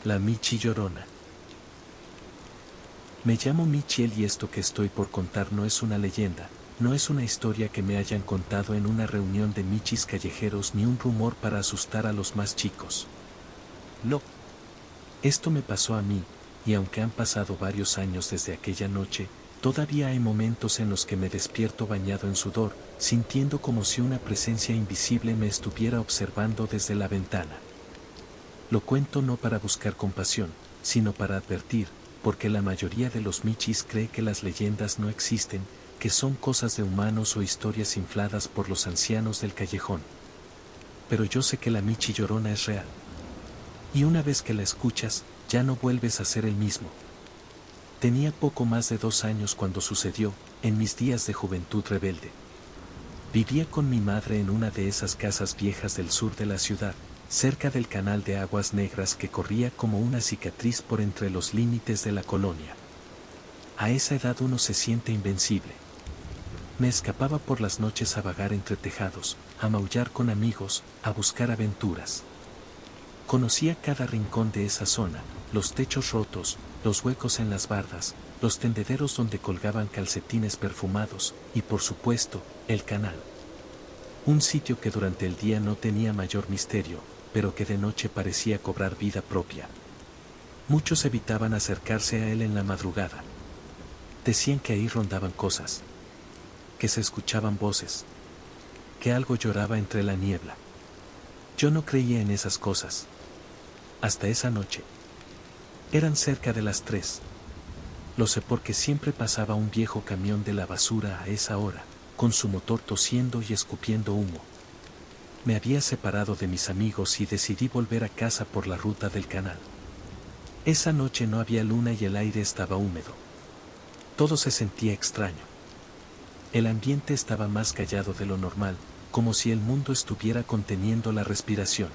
La Michi Llorona. Me llamo Michiel y esto que estoy por contar no es una leyenda, no es una historia que me hayan contado en una reunión de michis callejeros ni un rumor para asustar a los más chicos. No. Esto me pasó a mí, y aunque han pasado varios años desde aquella noche, todavía hay momentos en los que me despierto bañado en sudor, sintiendo como si una presencia invisible me estuviera observando desde la ventana. Lo cuento no para buscar compasión, sino para advertir, porque la mayoría de los michis cree que las leyendas no existen, que son cosas de humanos o historias infladas por los ancianos del callejón. Pero yo sé que la Michi Llorona es real. Y una vez que la escuchas, ya no vuelves a ser el mismo. Tenía poco más de 2 años cuando sucedió, en mis días de juventud rebelde. Vivía con mi madre en una de esas casas viejas del sur de la ciudad, cerca del canal de aguas negras que corría como una cicatriz por entre los límites de la colonia. A esa edad uno se siente invencible. Me escapaba por las noches a vagar entre tejados, a maullar con amigos, a buscar aventuras. Conocía cada rincón de esa zona, los techos rotos, los huecos en las bardas, los tendederos donde colgaban calcetines perfumados, y por supuesto, el canal. Un sitio que durante el día no tenía mayor misterio, pero que de noche parecía cobrar vida propia. Muchos evitaban acercarse a él en la madrugada. Decían que ahí rondaban cosas, que se escuchaban voces, que algo lloraba entre la niebla. Yo no creía en esas cosas. Hasta esa noche. Eran cerca de las 3. Lo sé porque siempre pasaba un viejo camión de la basura a esa hora, con su motor tosiendo y escupiendo humo. Me había separado de mis amigos y decidí volver a casa por la ruta del canal. Esa noche no había luna y el aire estaba húmedo. Todo se sentía extraño. El ambiente estaba más callado de lo normal, como si el mundo estuviera conteniendo la respiración.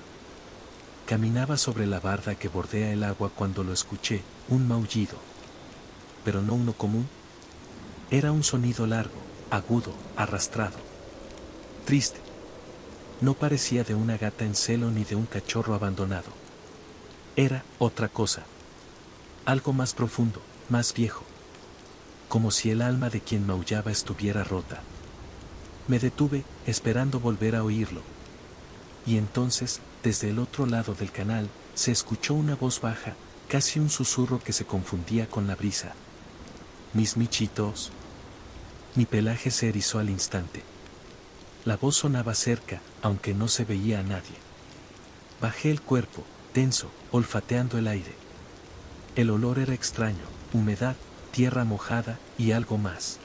Caminaba sobre la barda que bordea el agua cuando lo escuché, un maullido. Pero no uno común. Era un sonido largo, agudo, arrastrado. Triste. No parecía de una gata en celo ni de un cachorro abandonado. Era otra cosa. Algo más profundo, más viejo. Como si el alma de quien maullaba estuviera rota. Me detuve, esperando volver a oírlo. Y entonces, desde el otro lado del canal, se escuchó una voz baja, casi un susurro que se confundía con la brisa. Mis michitos. Mi pelaje se erizó al instante. La voz sonaba cerca, aunque no se veía a nadie. Bajé el cuerpo, tenso, olfateando el aire. El olor era extraño, humedad, tierra mojada y algo más.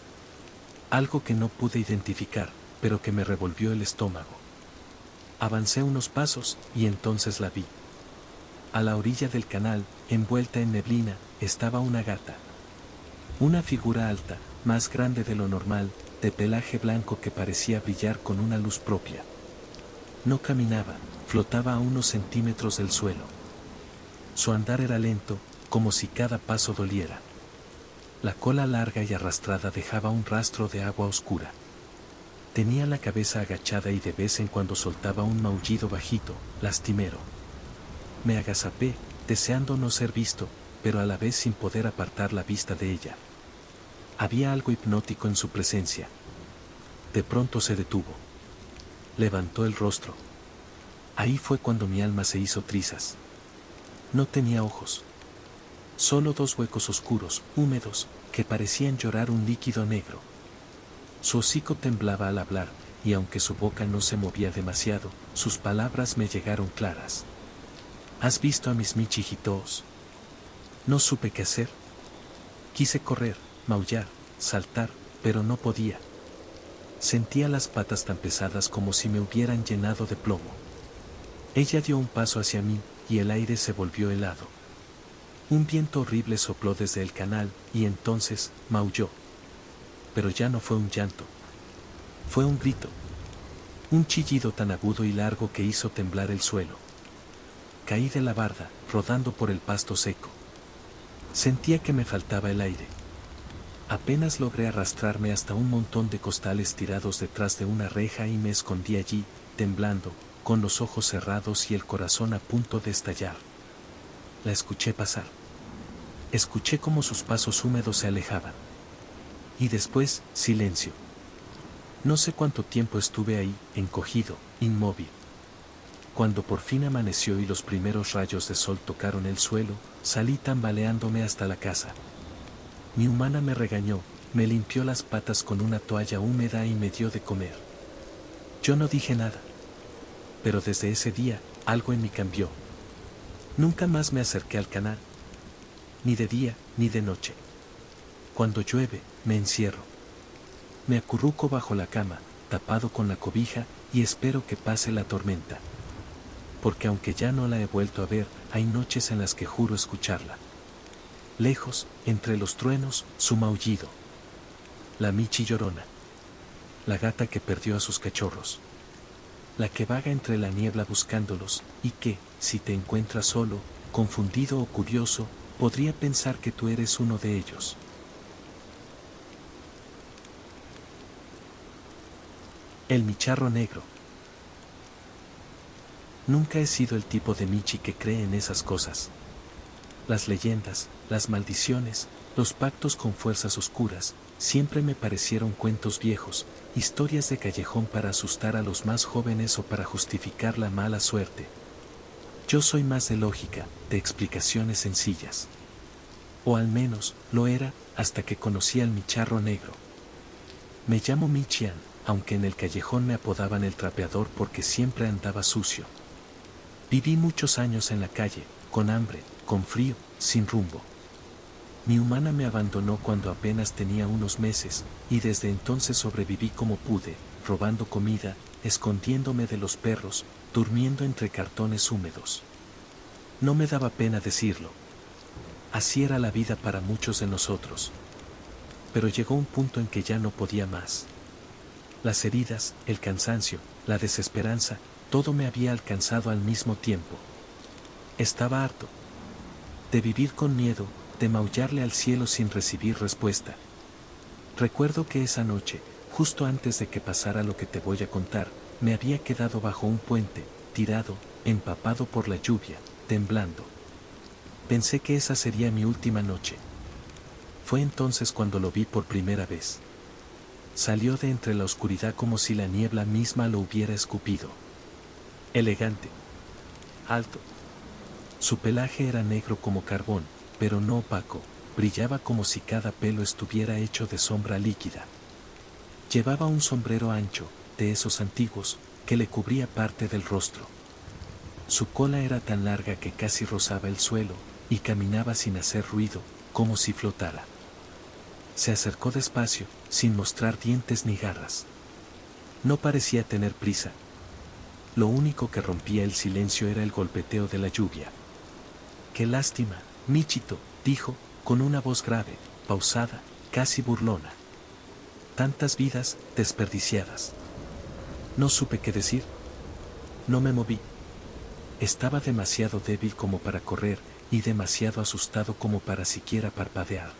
Algo que no pude identificar, pero que me revolvió el estómago. Avancé unos pasos, y entonces la vi. A la orilla del canal, envuelta en neblina, estaba una gata. Una figura alta, más grande de lo normal, de pelaje blanco que parecía brillar con una luz propia. No caminaba, flotaba a unos centímetros del suelo. Su andar era lento, como si cada paso doliera. La cola larga y arrastrada dejaba un rastro de agua oscura. Tenía la cabeza agachada y de vez en cuando soltaba un maullido bajito, lastimero. Me agazapé, deseando no ser visto, pero a la vez sin poder apartar la vista de ella. Había algo hipnótico en su presencia. De pronto se detuvo. Levantó el rostro. Ahí fue cuando mi alma se hizo trizas. No tenía ojos. Solo 2 huecos oscuros, húmedos, que parecían llorar un líquido negro. Su hocico temblaba al hablar, y aunque su boca no se movía demasiado, sus palabras me llegaron claras. ¿Has visto a mis michijitos? No supe qué hacer. Quise correr, maullar, saltar, pero no podía. Sentía las patas tan pesadas como si me hubieran llenado de plomo. Ella dio un paso hacia mí, y el aire se volvió helado. Un viento horrible sopló desde el canal, y entonces, maulló. Pero ya no fue un llanto. Fue un grito. Un chillido tan agudo y largo que hizo temblar el suelo. Caí de la barda, rodando por el pasto seco. Sentía que me faltaba el aire. Apenas logré arrastrarme hasta un montón de costales tirados detrás de una reja y me escondí allí, temblando, con los ojos cerrados y el corazón a punto de estallar. La escuché pasar. Escuché cómo sus pasos húmedos se alejaban. Y después, silencio. No sé cuánto tiempo estuve ahí, encogido, inmóvil. Cuando por fin amaneció y los primeros rayos de sol tocaron el suelo, salí tambaleándome hasta la casa. Mi humana me regañó, me limpió las patas con una toalla húmeda y me dio de comer. Yo no dije nada. Pero desde ese día, algo en mí cambió. Nunca más me acerqué al canal. Ni de día, ni de noche. Cuando llueve, me encierro. Me acurruco bajo la cama, tapado con la cobija, y espero que pase la tormenta. Porque aunque ya no la he vuelto a ver, hay noches en las que juro escucharla. Lejos, entre los truenos, su maullido. La Michi llorona. La gata que perdió a sus cachorros. La que vaga entre la niebla buscándolos, y que, si te encuentras solo, confundido o curioso, podría pensar que tú eres uno de ellos. El micharro negro. Nunca he sido el tipo de Michi que cree en esas cosas. Las leyendas, las maldiciones, los pactos con fuerzas oscuras, siempre me parecieron cuentos viejos, historias de callejón para asustar a los más jóvenes o para justificar la mala suerte. Yo soy más de lógica, de explicaciones sencillas. O al menos, lo era, hasta que conocí al micharro negro. Me llamo Michian, aunque en el callejón me apodaban el trapeador porque siempre andaba sucio. Viví muchos años en la calle, con hambre, con frío, sin rumbo. Mi humana me abandonó cuando apenas tenía unos meses, y desde entonces sobreviví como pude, robando comida, escondiéndome de los perros, durmiendo entre cartones húmedos. No me daba pena decirlo. Así era la vida para muchos de nosotros. Pero llegó un punto en que ya no podía más. Las heridas, el cansancio, la desesperanza, todo me había alcanzado al mismo tiempo. Estaba harto de vivir con miedo, de maullarle al cielo sin recibir respuesta. Recuerdo que esa noche, justo antes de que pasara lo que te voy a contar, me había quedado bajo un puente, tirado, empapado por la lluvia, temblando. Pensé que esa sería mi última noche. Fue entonces cuando lo vi por primera vez. Salió de entre la oscuridad como si la niebla misma lo hubiera escupido. Elegante. Alto. Su pelaje era negro como carbón, pero no opaco, brillaba como si cada pelo estuviera hecho de sombra líquida. Llevaba un sombrero ancho, de esos antiguos, que le cubría parte del rostro. Su cola era tan larga que casi rozaba el suelo, y caminaba sin hacer ruido, como si flotara. Se acercó despacio, sin mostrar dientes ni garras. No parecía tener prisa. Lo único que rompía el silencio era el golpeteo de la lluvia. «Qué lástima, Michito», dijo, con una voz grave, pausada, casi burlona. «Tantas vidas desperdiciadas». No supe qué decir. No me moví. Estaba demasiado débil como para correr, y demasiado asustado como para siquiera parpadear.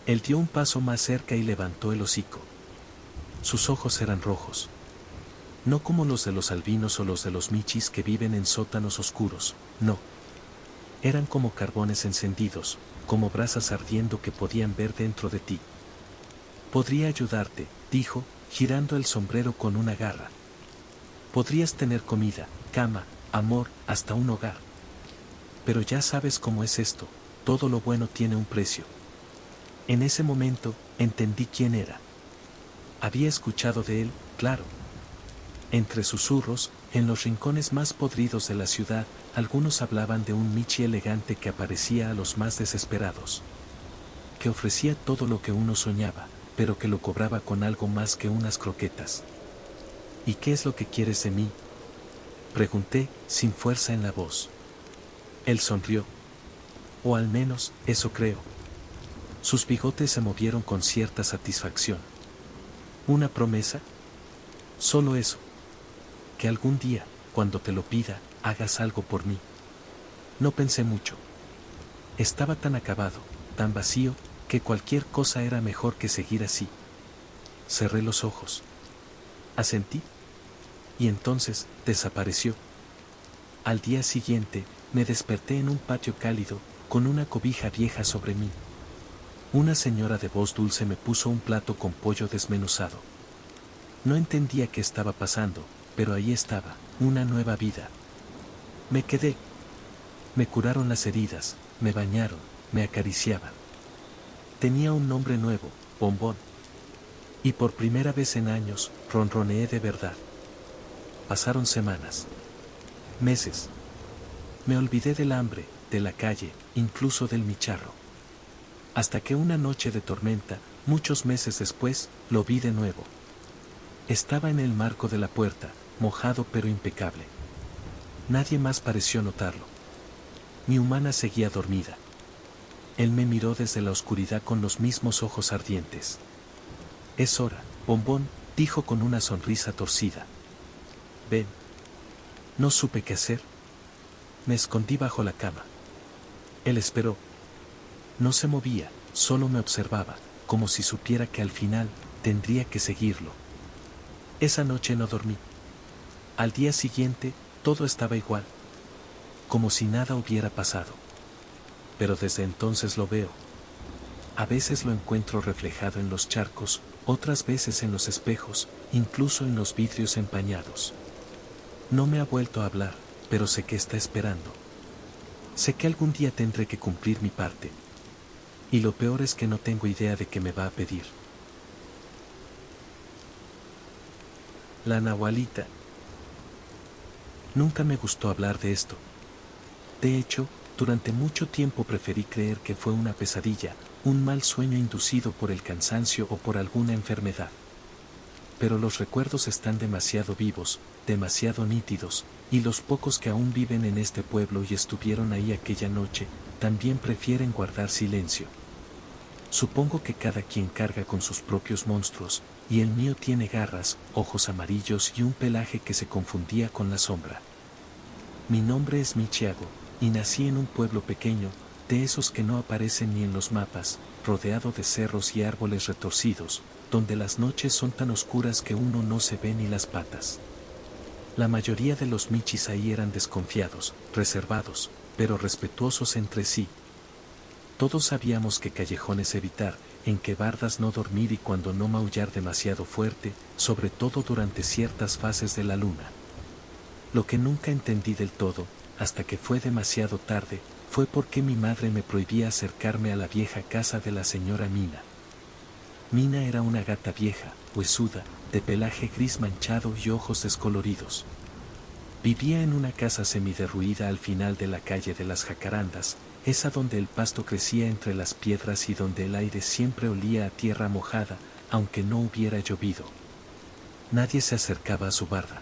Él dio un paso más cerca y levantó el hocico. Sus ojos eran rojos. No como los de los albinos o los de los michis que viven en sótanos oscuros, no. Eran como carbones encendidos, como brasas ardiendo que podían ver dentro de ti. «Podría ayudarte», dijo, girando el sombrero con una garra. «Podrías tener comida, cama, amor, hasta un hogar. Pero ya sabes cómo es esto, todo lo bueno tiene un precio». En ese momento, entendí quién era. Había escuchado de él, claro. Entre susurros, en los rincones más podridos de la ciudad, algunos hablaban de un Michi elegante que aparecía a los más desesperados. Que ofrecía todo lo que uno soñaba, pero que lo cobraba con algo más que unas croquetas. «¿Y qué es lo que quieres de mí?», pregunté, sin fuerza en la voz. Él sonrió. O al menos, eso creo. Sus bigotes se movieron con cierta satisfacción. «¿Una promesa?». «Solo eso. Que algún día, cuando te lo pida, hagas algo por mí». No pensé mucho. Estaba tan acabado, tan vacío, que cualquier cosa era mejor que seguir así. Cerré los ojos. Asentí. Y entonces, desapareció. Al día siguiente, Me desperté en un patio cálido, con una cobija vieja sobre mí. Una señora de voz dulce me puso un plato con pollo desmenuzado. No entendía qué estaba pasando, pero ahí estaba, una nueva vida. Me quedé. Me curaron las heridas, me bañaron, me acariciaban. Tenía un nombre nuevo, Bombón. Y por primera vez en años, ronroneé de verdad. Pasaron semanas. Meses. Me olvidé del hambre, de la calle, incluso del micharro. Hasta que una noche de tormenta, muchos meses después, lo vi de nuevo. Estaba en el marco de la puerta, mojado pero impecable. Nadie más pareció notarlo. Mi humana seguía dormida. Él me miró desde la oscuridad con los mismos ojos ardientes. Es hora, Bombón, dijo con una sonrisa torcida. Ven. No supe qué hacer. Me escondí bajo la cama. Él esperó. No se movía, solo me observaba, como si supiera que al final, tendría que seguirlo. Esa noche no dormí. Al día siguiente, todo estaba igual. Como si nada hubiera pasado. Pero desde entonces lo veo. A veces lo encuentro reflejado en los charcos, otras veces en los espejos, incluso en los vidrios empañados. No me ha vuelto a hablar, pero sé que está esperando. Sé que algún día tendré que cumplir mi parte. Y lo peor es que no tengo idea de qué me va a pedir. La Nahualita. Nunca me gustó hablar de esto. De hecho, durante mucho tiempo preferí creer que fue una pesadilla, un mal sueño inducido por el cansancio o por alguna enfermedad. Pero los recuerdos están demasiado vivos, demasiado nítidos, y los pocos que aún viven en este pueblo y estuvieron ahí aquella noche, también prefieren guardar silencio. Supongo que cada quien carga con sus propios monstruos, y el mío tiene garras, ojos amarillos y un pelaje que se confundía con la sombra. Mi nombre es Michiago, y nací en un pueblo pequeño, de esos que no aparecen ni en los mapas, rodeado de cerros y árboles retorcidos, donde las noches son tan oscuras que uno no se ve ni las patas. La mayoría de los michis ahí eran desconfiados, reservados, pero respetuosos entre sí. Todos sabíamos qué callejones evitar, en qué bardas no dormir y cuándo no maullar demasiado fuerte, sobre todo durante ciertas fases de la luna. Lo que nunca entendí del todo, hasta que fue demasiado tarde, fue por qué mi madre me prohibía acercarme a la vieja casa de la señora Mina. Mina era una gata vieja, huesuda, de pelaje gris manchado y ojos descoloridos. Vivía en una casa semiderruida al final de la calle de las Jacarandas, esa donde el pasto crecía entre las piedras y donde el aire siempre olía a tierra mojada, aunque no hubiera llovido. Nadie se acercaba a su barda.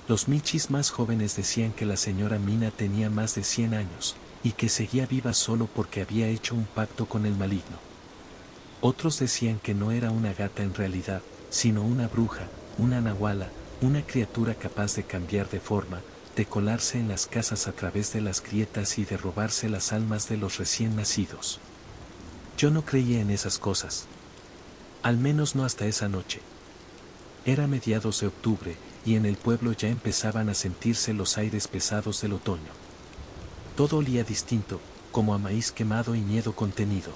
Los michis más jóvenes decían que la señora Mina tenía más de 100 años, y que seguía viva solo porque había hecho un pacto con el maligno. Otros decían que no era una gata en realidad, sino una bruja, una nahuala, una criatura capaz de cambiar de forma, de colarse en las casas a través de las grietas y de robarse las almas de los recién nacidos. Yo no creía en esas cosas. Al menos no hasta esa noche. Era mediados de octubre, y en el pueblo ya empezaban a sentirse los aires pesados del otoño. Todo olía distinto, como a maíz quemado y miedo contenido.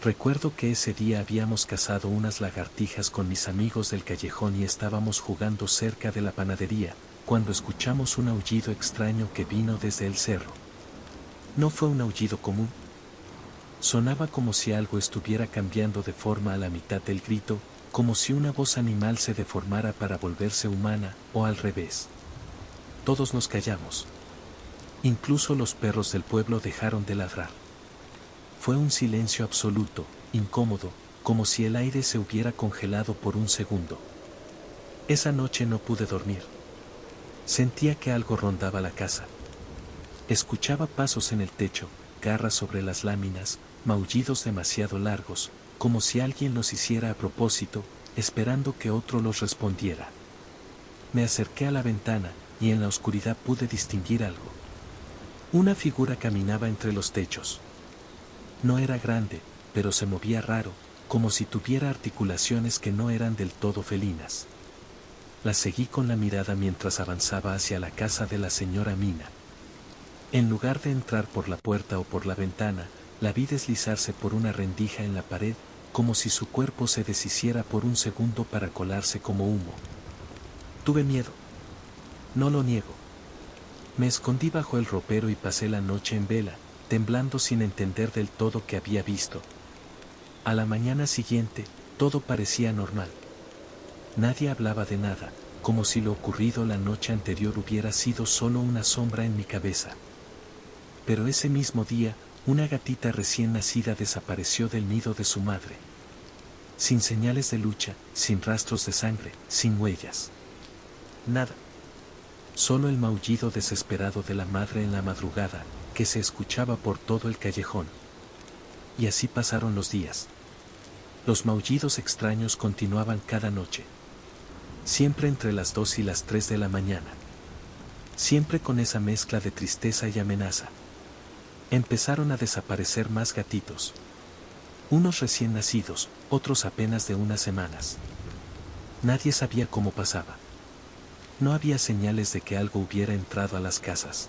Recuerdo que ese día habíamos cazado unas lagartijas con mis amigos del callejón y estábamos jugando cerca de la panadería, cuando escuchamos un aullido extraño que vino desde el cerro. No fue un aullido común. Sonaba como si algo estuviera cambiando de forma a la mitad del grito, como si una voz animal se deformara para volverse humana, o al revés. Todos nos callamos. Incluso los perros del pueblo dejaron de ladrar. Fue un silencio absoluto, incómodo, como si el aire se hubiera congelado por un segundo. Esa noche no pude dormir. Sentía que algo rondaba la casa. Escuchaba pasos en el techo, garras sobre las láminas, maullidos demasiado largos, como si alguien los hiciera a propósito, esperando que otro los respondiera. Me acerqué a la ventana, y en la oscuridad pude distinguir algo. Una figura caminaba entre los techos. No era grande, pero se movía raro, como si tuviera articulaciones que no eran del todo felinas. La seguí con la mirada mientras avanzaba hacia la casa de la señora Mina. En lugar de entrar por la puerta o por la ventana, la vi deslizarse por una rendija en la pared, como si su cuerpo se deshiciera por un segundo para colarse como humo. Tuve miedo. No lo niego. Me escondí bajo el ropero y pasé la noche en vela, temblando sin entender del todo qué había visto. A la mañana siguiente, todo parecía normal. Nadie hablaba de nada, como si lo ocurrido la noche anterior hubiera sido solo una sombra en mi cabeza. Pero ese mismo día, una gatita recién nacida desapareció del nido de su madre. Sin señales de lucha, sin rastros de sangre, sin huellas. Nada. Solo el maullido desesperado de la madre en la madrugada, que se escuchaba por todo el callejón. Y así pasaron los días. Los maullidos extraños continuaban cada noche. Siempre entre las 2 y las 3 de la mañana. Siempre con esa mezcla de tristeza y amenaza. Empezaron a desaparecer más gatitos. Unos recién nacidos, otros apenas de unas semanas. Nadie sabía cómo pasaba. No había señales de que algo hubiera entrado a las casas.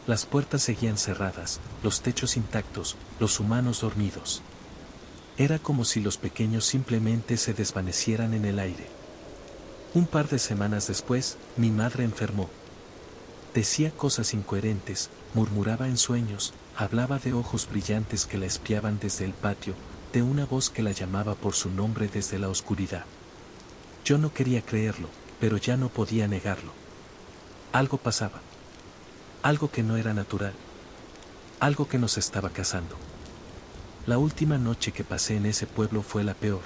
Las puertas seguían cerradas, los techos intactos, los humanos dormidos. Era como si los pequeños simplemente se desvanecieran en el aire. Un par de semanas después, mi madre enfermó. Decía cosas incoherentes, murmuraba en sueños, hablaba de ojos brillantes que la espiaban desde el patio, de una voz que la llamaba por su nombre desde la oscuridad. Yo no quería creerlo, pero ya no podía negarlo. Algo pasaba. Algo que no era natural. Algo que nos estaba cazando. La última noche que pasé en ese pueblo fue la peor.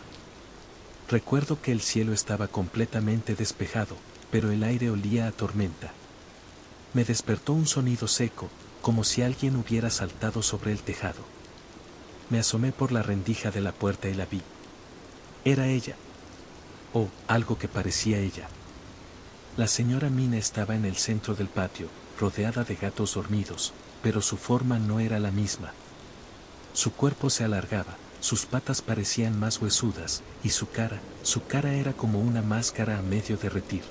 Recuerdo que el cielo estaba completamente despejado, pero el aire olía a tormenta. Me despertó un sonido seco, como si alguien hubiera saltado sobre el tejado. Me asomé por la rendija de la puerta y la vi. Era ella. O algo que parecía ella. La señora Mina estaba en el centro del patio, rodeada de gatos dormidos, pero su forma no era la misma. Su cuerpo se alargaba, sus patas parecían más huesudas, y su cara era como una máscara a medio derretir.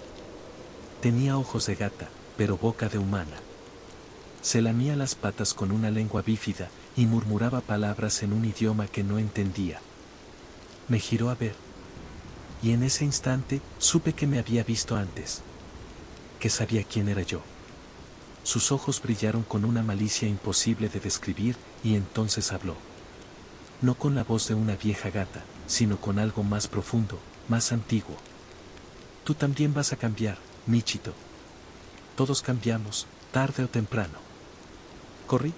Tenía ojos de gata, pero boca de humana. Se lamía las patas con una lengua bífida, y murmuraba palabras en un idioma que no entendía. Me giró a ver. Y en ese instante, supe que me había visto antes. Que sabía quién era yo. Sus ojos brillaron con una malicia imposible de describir, y entonces habló. No con la voz de una vieja gata, sino con algo más profundo, más antiguo. Tú también vas a cambiar, Michito. Todos cambiamos, tarde o temprano. Corrí.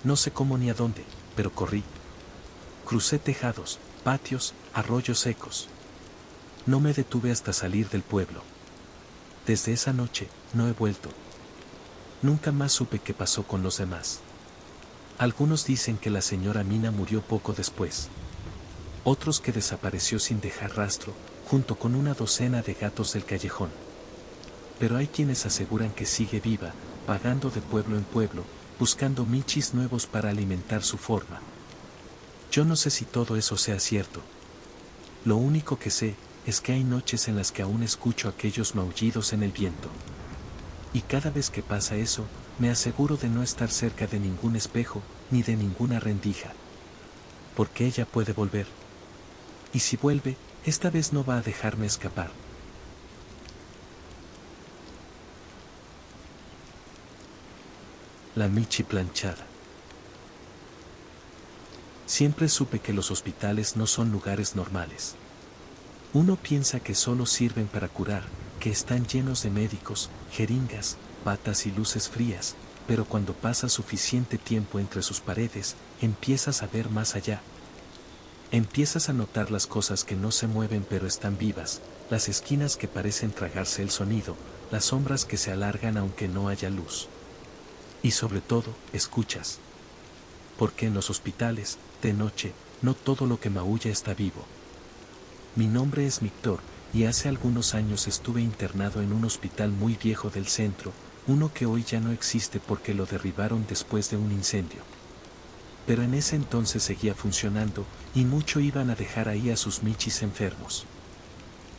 No sé cómo ni a dónde, pero corrí. Crucé tejados, patios, arroyos secos. No me detuve hasta salir del pueblo. Desde esa noche, no he vuelto. Nunca más supe qué pasó con los demás. Algunos dicen que la señora Mina murió poco después. Otros que desapareció sin dejar rastro, junto con una docena de gatos del callejón. Pero hay quienes aseguran que sigue viva, vagando de pueblo en pueblo, buscando michis nuevos para alimentar su forma. Yo no sé si todo eso sea cierto. Lo único que sé, es que hay noches en las que aún escucho aquellos maullidos en el viento. Y cada vez que pasa eso, me aseguro de no estar cerca de ningún espejo, ni de ninguna rendija. Porque ella puede volver. Y si vuelve, esta vez no va a dejarme escapar. La Michi planchada. Siempre supe que los hospitales no son lugares normales. Uno piensa que solo sirven para curar, que están llenos de médicos, jeringas, batas y luces frías, pero cuando pasa suficiente tiempo entre sus paredes, empiezas a ver más allá. Empiezas a notar las cosas que no se mueven pero están vivas, las esquinas que parecen tragarse el sonido, las sombras que se alargan aunque no haya luz. Y sobre todo, escuchas. Porque en los hospitales, de noche, no todo lo que maulla está vivo. Mi nombre es Víctor, y hace algunos años estuve internado en un hospital muy viejo del centro, uno que hoy ya no existe porque lo derribaron después de un incendio. Pero en ese entonces seguía funcionando, y mucho iban a dejar ahí a sus michis enfermos.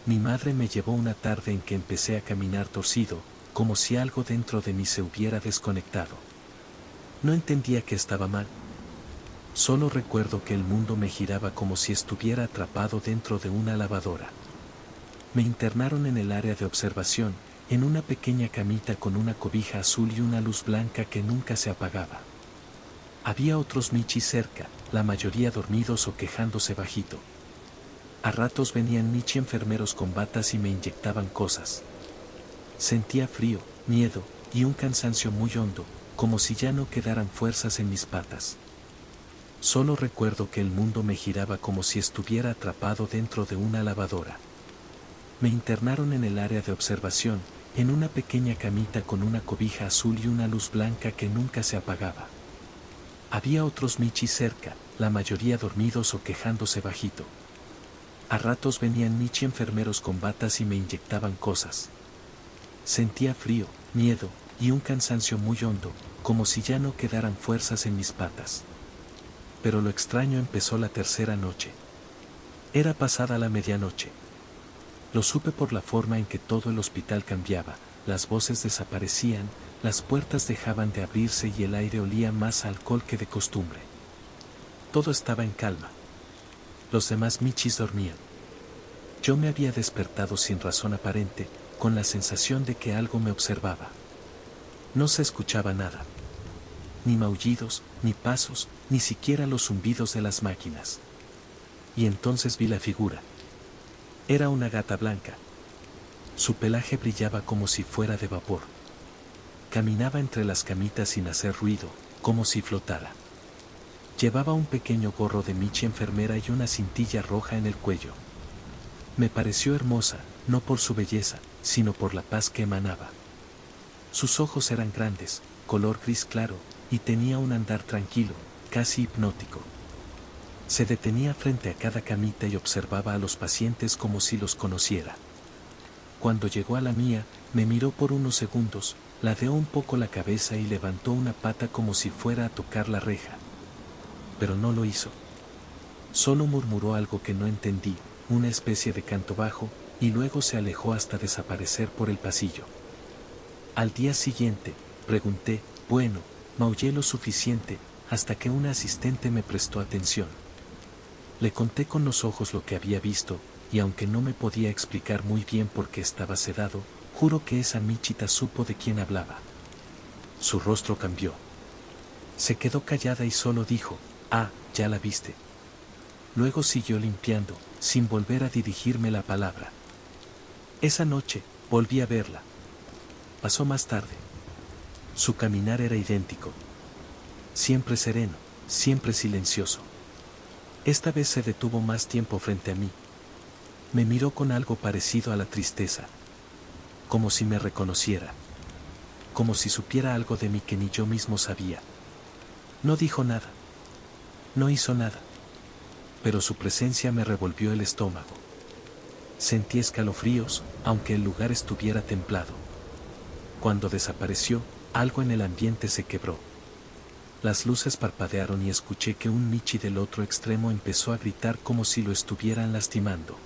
Mi madre me llevó una tarde en que empecé a caminar torcido, como si algo dentro de mí se hubiera desconectado. No entendía que estaba mal. Solo recuerdo que el mundo me giraba como si estuviera atrapado dentro de una lavadora. Me internaron en el área de observación, en una pequeña camita con una cobija azul y una luz blanca que nunca se apagaba. Había otros Michis cerca, la mayoría dormidos o quejándose bajito. A ratos venían Michi enfermeros con batas y me inyectaban cosas. Sentía frío, miedo y un cansancio muy hondo, como si ya no quedaran fuerzas en mis patas. Solo recuerdo que el mundo me giraba como si estuviera atrapado dentro de una lavadora. Me internaron en el área de observación, en una pequeña camita con una cobija azul y una luz blanca que nunca se apagaba. Había otros Michis cerca, la mayoría dormidos o quejándose bajito. A ratos venían Michi enfermeros con batas y me inyectaban cosas. Sentía frío, miedo y un cansancio muy hondo, como si ya no quedaran fuerzas en mis patas. Pero lo extraño empezó la tercera noche. Era pasada la medianoche. Lo supe por la forma en que todo el hospital cambiaba, las voces desaparecían, las puertas dejaban de abrirse y el aire olía más a alcohol que de costumbre. Todo estaba en calma. Los demás Michis dormían. Yo me había despertado sin razón aparente, con la sensación de que algo me observaba. No se escuchaba nada. Ni maullidos, ni pasos, ni siquiera los zumbidos de las máquinas. Y entonces vi la figura. Era una gata blanca. Su pelaje brillaba como si fuera de vapor. Caminaba entre las camitas sin hacer ruido, como si flotara. Llevaba un pequeño gorro de Michi enfermera y una cintilla roja en el cuello. Me pareció hermosa, no por su belleza, sino por la paz que emanaba. Sus ojos eran grandes, color gris claro, y tenía un andar tranquilo, casi hipnótico. Se detenía frente a cada camita y observaba a los pacientes como si los conociera. Cuando llegó a la mía, me miró por unos segundos, ladeó un poco la cabeza y levantó una pata como si fuera a tocar la reja. Pero no lo hizo. Solo murmuró algo que no entendí, una especie de canto bajo, y luego se alejó hasta desaparecer por el pasillo. Al día siguiente, pregunté, bueno, maullé lo suficiente, hasta que una asistente me prestó atención. Le conté con los ojos lo que había visto, y aunque no me podía explicar muy bien por qué estaba sedado, juro que esa Michita supo de quién hablaba. Su rostro cambió. Se quedó callada y solo dijo, ah, ya la viste. Luego siguió limpiando, sin volver a dirigirme la palabra. Esa noche, volví a verla. Pasó más tarde. Su caminar era idéntico. Siempre sereno, siempre silencioso. Esta vez se detuvo más tiempo frente a mí. Me miró con algo parecido a la tristeza. Como si me reconociera. Como si supiera algo de mí que ni yo mismo sabía. No dijo nada. No hizo nada. Pero su presencia me revolvió el estómago. Sentí escalofríos, aunque el lugar estuviera templado. Cuando desapareció, algo en el ambiente se quebró. Las luces parpadearon y escuché que un Michi del otro extremo empezó a gritar como si lo estuvieran lastimando.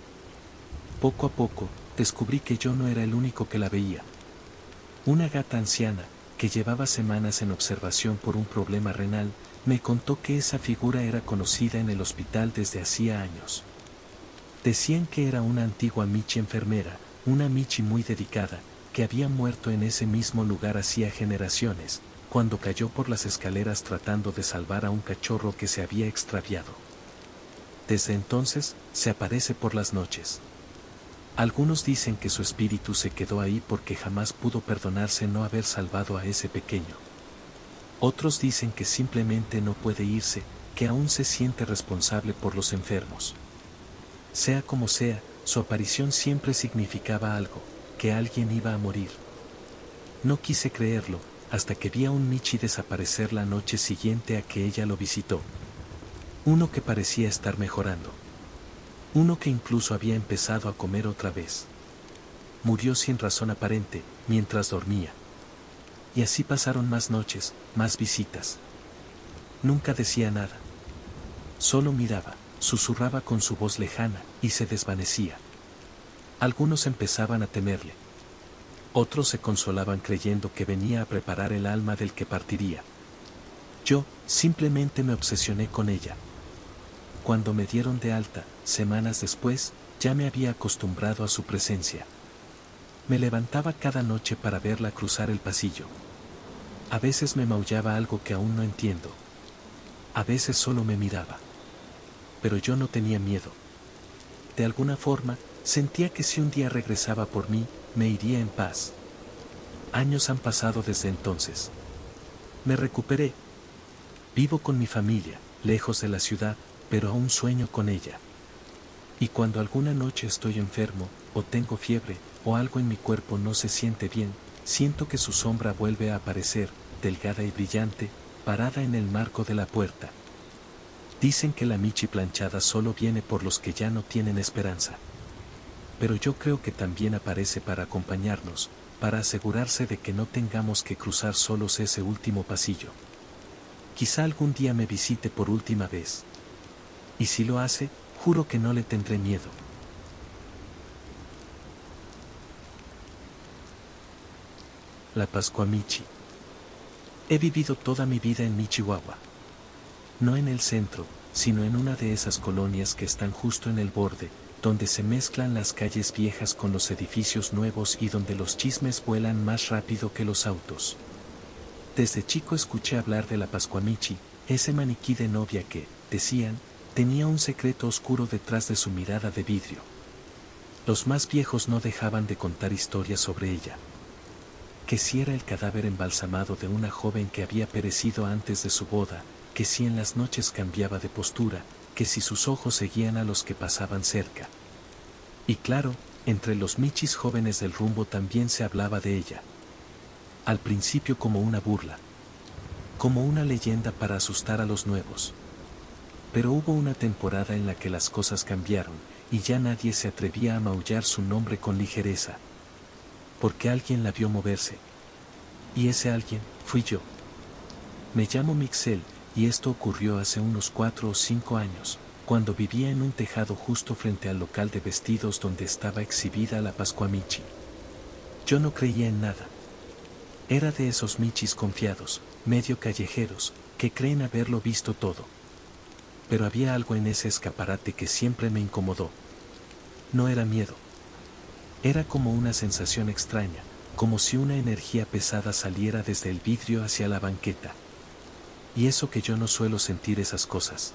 Poco a poco, descubrí que yo no era el único que la veía. Una gata anciana, que llevaba semanas en observación por un problema renal, me contó que esa figura era conocida en el hospital desde hacía años. Decían que era una antigua Michi enfermera, una Michi muy dedicada, que había muerto en ese mismo lugar hacía generaciones, cuando cayó por las escaleras tratando de salvar a un cachorro que se había extraviado. Desde entonces, se aparece por las noches. Algunos dicen que su espíritu se quedó ahí porque jamás pudo perdonarse no haber salvado a ese pequeño. Otros dicen que simplemente no puede irse, que aún se siente responsable por los enfermos. Sea como sea, su aparición siempre significaba algo, que alguien iba a morir. No quise creerlo, hasta que vi a un Michi desaparecer la noche siguiente a que ella lo visitó. Uno que parecía estar mejorando. Uno que incluso había empezado a comer otra vez. Murió sin razón aparente, mientras dormía. Y así pasaron más noches, más visitas. Nunca decía nada. Solo miraba, susurraba con su voz lejana, y se desvanecía. Algunos empezaban a temerle. Otros se consolaban creyendo que venía a preparar el alma del que partiría. Yo, simplemente me obsesioné con ella. Cuando me dieron de alta, semanas después, ya me había acostumbrado a su presencia. Me levantaba cada noche para verla cruzar el pasillo. A veces me maullaba algo que aún no entiendo. A veces solo me miraba. Pero yo no tenía miedo. De alguna forma, sentía que si un día regresaba por mí, me iría en paz. Años han pasado desde entonces. Me recuperé. Vivo con mi familia, lejos de la ciudad, pero aún sueño con ella. Y cuando alguna noche estoy enfermo, o tengo fiebre, o algo en mi cuerpo no se siente bien, siento que su sombra vuelve a aparecer, delgada y brillante, parada en el marco de la puerta. Dicen que la Michi planchada solo viene por los que ya no tienen esperanza. Pero yo creo que también aparece para acompañarnos, para asegurarse de que no tengamos que cruzar solos ese último pasillo. Quizá algún día me visite por última vez. Y si lo hace, juro que no le tendré miedo. La Pascua Michi. He vivido toda mi vida en Michihuahua. No en el centro, sino en una de esas colonias que están justo en el borde, donde se mezclan las calles viejas con los edificios nuevos y donde los chismes vuelan más rápido que los autos. Desde chico escuché hablar de la Pascuamichi, ese maniquí de novia que, decían, tenía un secreto oscuro detrás de su mirada de vidrio. Los más viejos no dejaban de contar historias sobre ella. Que si era el cadáver embalsamado de una joven que había perecido antes de su boda, que si en las noches cambiaba de postura, que si sus ojos seguían a los que pasaban cerca. Y claro, entre los michis jóvenes del rumbo también se hablaba de ella. Al principio como una burla. Como una leyenda para asustar a los nuevos. Pero hubo una temporada en la que las cosas cambiaron, y ya nadie se atrevía a maullar su nombre con ligereza. Porque alguien la vio moverse. Y ese alguien, fui yo. Me llamo Mixel, y esto ocurrió hace unos 4 o 5 años, cuando vivía en un tejado justo frente al local de vestidos donde estaba exhibida la Pascuamichi. Yo no creía en nada. Era de esos michis confiados, medio callejeros, que creen haberlo visto todo. Pero había algo en ese escaparate que siempre me incomodó. No era miedo. Era como una sensación extraña, como si una energía pesada saliera desde el vidrio hacia la banqueta. Y eso que yo no suelo sentir esas cosas.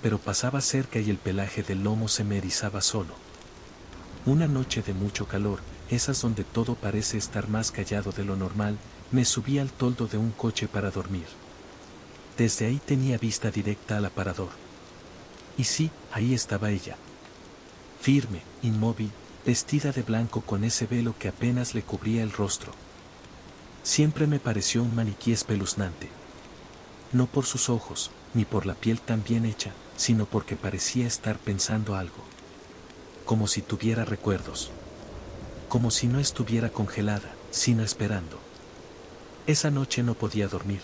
Pero pasaba cerca y el pelaje del lomo se me erizaba solo. Una noche de mucho calor, esas donde todo parece estar más callado de lo normal, me subí al toldo de un coche para dormir. Desde ahí tenía vista directa al aparador. Y sí, ahí estaba ella. Firme, inmóvil, vestida de blanco con ese velo que apenas le cubría el rostro. Siempre me pareció un maniquí espeluznante. No por sus ojos, ni por la piel tan bien hecha, sino porque parecía estar pensando algo. Como si tuviera recuerdos. Como si no estuviera congelada, sino esperando. Esa noche no podía dormir.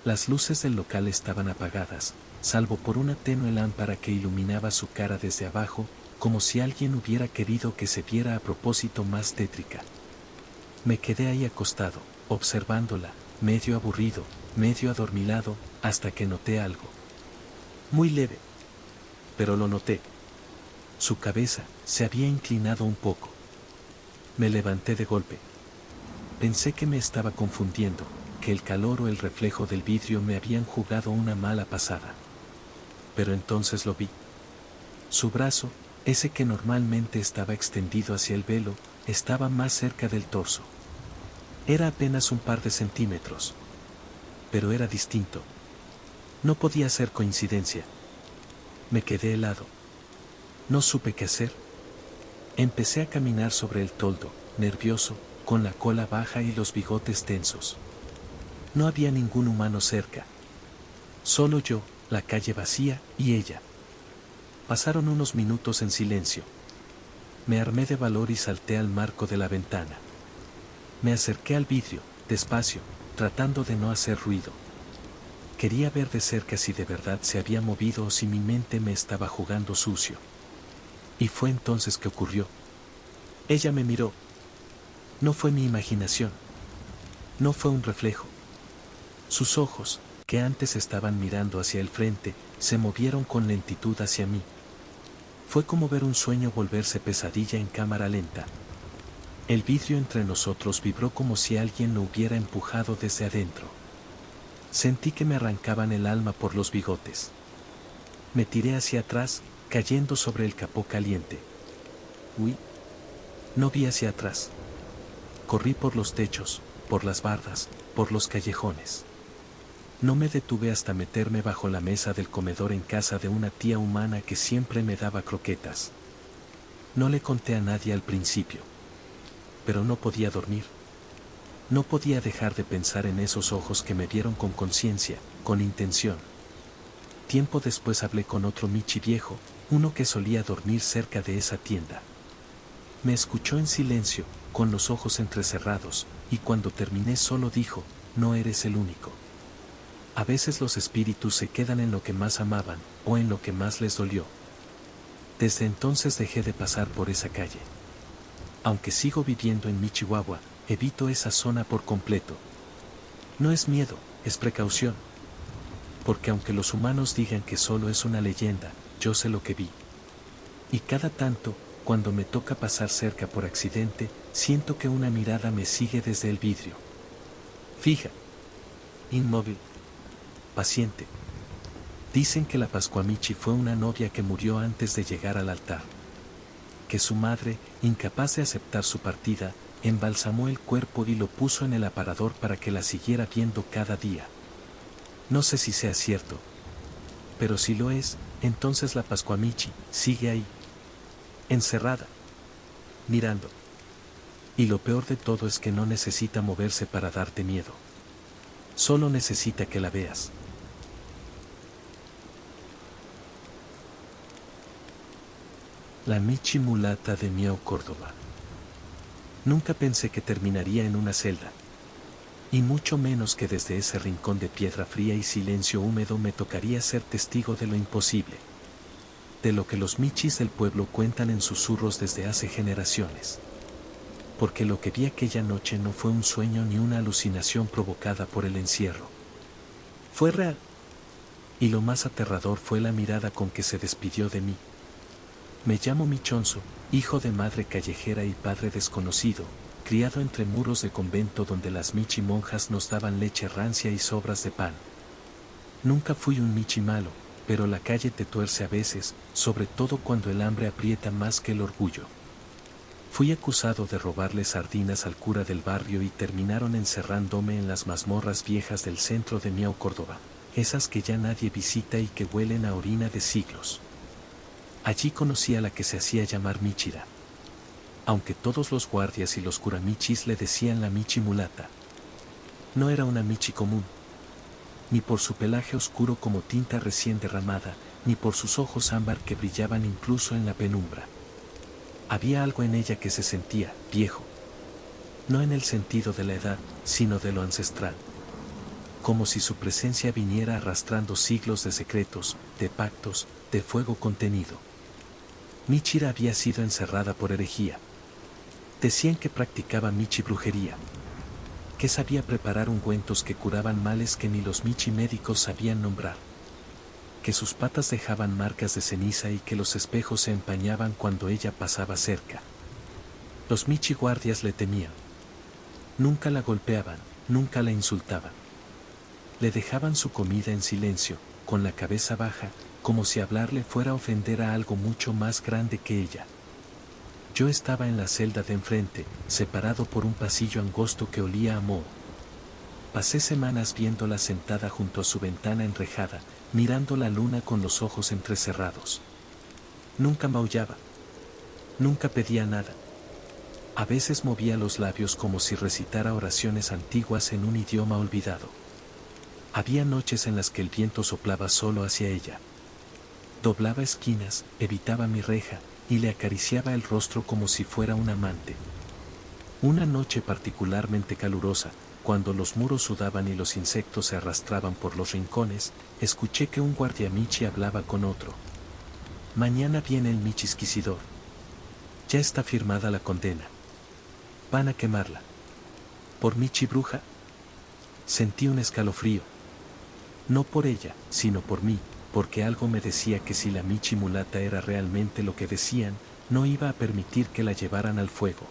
Las luces del local estaban apagadas, salvo por una tenue lámpara que iluminaba su cara desde abajo, como si alguien hubiera querido que se viera a propósito más tétrica. Me quedé ahí acostado, observándola, medio aburrido, medio adormilado, hasta que noté algo. Muy leve. Pero lo noté. Su cabeza se había inclinado un poco. Me levanté de golpe. Pensé que me estaba confundiendo, que el calor o el reflejo del vidrio me habían jugado una mala pasada. Pero entonces lo vi. Su brazo, ese que normalmente estaba extendido hacia el velo, estaba más cerca del torso. Era apenas un par de centímetros. Pero era distinto. No podía ser coincidencia. Me quedé helado. No supe qué hacer. Empecé a caminar sobre el toldo, nervioso, con la cola baja y los bigotes tensos. No había ningún humano cerca. Solo yo, la calle vacía, y ella. Pasaron unos minutos en silencio. Me armé de valor y salté al marco de la ventana. Me acerqué al vidrio, despacio, tratando de no hacer ruido. Quería ver de cerca si de verdad se había movido o si mi mente me estaba jugando sucio. Y fue entonces que ocurrió. Ella me miró. No fue mi imaginación. No fue un reflejo. Sus ojos, que antes estaban mirando hacia el frente, se movieron con lentitud hacia mí. Fue como ver un sueño volverse pesadilla en cámara lenta. El vidrio entre nosotros vibró como si alguien lo hubiera empujado desde adentro. Sentí que me arrancaban el alma por los bigotes. Me tiré hacia atrás, cayendo sobre el capó caliente. Uy. No vi hacia atrás. Corrí por los techos, por las bardas, por los callejones. No me detuve hasta meterme bajo la mesa del comedor en casa de una tía humana que siempre me daba croquetas. No le conté a nadie al principio. Pero no podía dormir. No podía dejar de pensar en esos ojos que me vieron con conciencia, con intención. Tiempo después hablé con otro Michi viejo, uno que solía dormir cerca de esa tienda. Me escuchó en silencio, con los ojos entrecerrados, y cuando terminé solo dijo, no eres el único. A veces los espíritus se quedan en lo que más amaban, o en lo que más les dolió. Desde entonces dejé de pasar por esa calle. Aunque sigo viviendo en Chihuahua, evito esa zona por completo. No es miedo, es precaución. Porque aunque los humanos digan que solo es una leyenda, yo sé lo que vi. Y cada tanto, cuando me toca pasar cerca por accidente, siento que una mirada me sigue desde el vidrio. Fija. Inmóvil. Paciente. Dicen que la Pascuamichi fue una novia que murió antes de llegar al altar. Que su madre, incapaz de aceptar su partida, embalsamó el cuerpo y lo puso en el aparador para que la siguiera viendo cada día. No sé si sea cierto. Pero si lo es, entonces la Pascuamichi sigue ahí. Encerrada. Mirando. Y lo peor de todo es que no necesita moverse para darte miedo. Solo necesita que la veas. La Michi mulata de Miao Córdoba. Nunca pensé que terminaría en una celda. Y mucho menos que desde ese rincón de piedra fría y silencio húmedo me tocaría ser testigo de lo imposible. De lo que los michis del pueblo cuentan en susurros desde hace generaciones. Porque lo que vi aquella noche no fue un sueño ni una alucinación provocada por el encierro. Fue real. Y lo más aterrador fue la mirada con que se despidió de mí. Me llamo Michonzo, hijo de madre callejera y padre desconocido, criado entre muros de convento donde las michi monjas nos daban leche rancia y sobras de pan. Nunca fui un michi malo, pero la calle te tuerce a veces, sobre todo cuando el hambre aprieta más que el orgullo. Fui acusado de robarle sardinas al cura del barrio y terminaron encerrándome en las mazmorras viejas del centro de Miao Córdoba, esas que ya nadie visita y que huelen a orina de siglos. Allí conocí a la que se hacía llamar Michira. Aunque todos los guardias y los curamichis le decían la Michi mulata. No era una Michi común. Ni por su pelaje oscuro como tinta recién derramada, ni por sus ojos ámbar que brillaban incluso en la penumbra. Había algo en ella que se sentía viejo. No en el sentido de la edad, sino de lo ancestral. Como si su presencia viniera arrastrando siglos de secretos, de pactos, de fuego contenido. Michira había sido encerrada por herejía. Decían que practicaba michi brujería. Que sabía preparar ungüentos que curaban males que ni los michi médicos sabían nombrar. Que sus patas dejaban marcas de ceniza y que los espejos se empañaban cuando ella pasaba cerca. Los michi guardias le temían. Nunca la golpeaban, nunca la insultaban. Le dejaban su comida en silencio, con la cabeza baja, como si hablarle fuera a ofender a algo mucho más grande que ella. Yo estaba en la celda de enfrente, separado por un pasillo angosto que olía a moho. Pasé semanas viéndola sentada junto a su ventana enrejada, mirando la luna con los ojos entrecerrados. Nunca maullaba. Nunca pedía nada. A veces movía los labios como si recitara oraciones antiguas en un idioma olvidado. Había noches en las que el viento soplaba solo hacia ella. Doblaba esquinas, evitaba mi reja, y le acariciaba el rostro como si fuera un amante. Una noche particularmente calurosa, cuando los muros sudaban y los insectos se arrastraban por los rincones, escuché que un guardiamichi hablaba con otro. Mañana viene el michisquisidor. Ya está firmada la condena. Van a quemarla. ¿Por Michi bruja? Sentí un escalofrío. No por ella, sino por mí, porque algo me decía que si la Michi mulata era realmente lo que decían, no iba a permitir que la llevaran al fuego.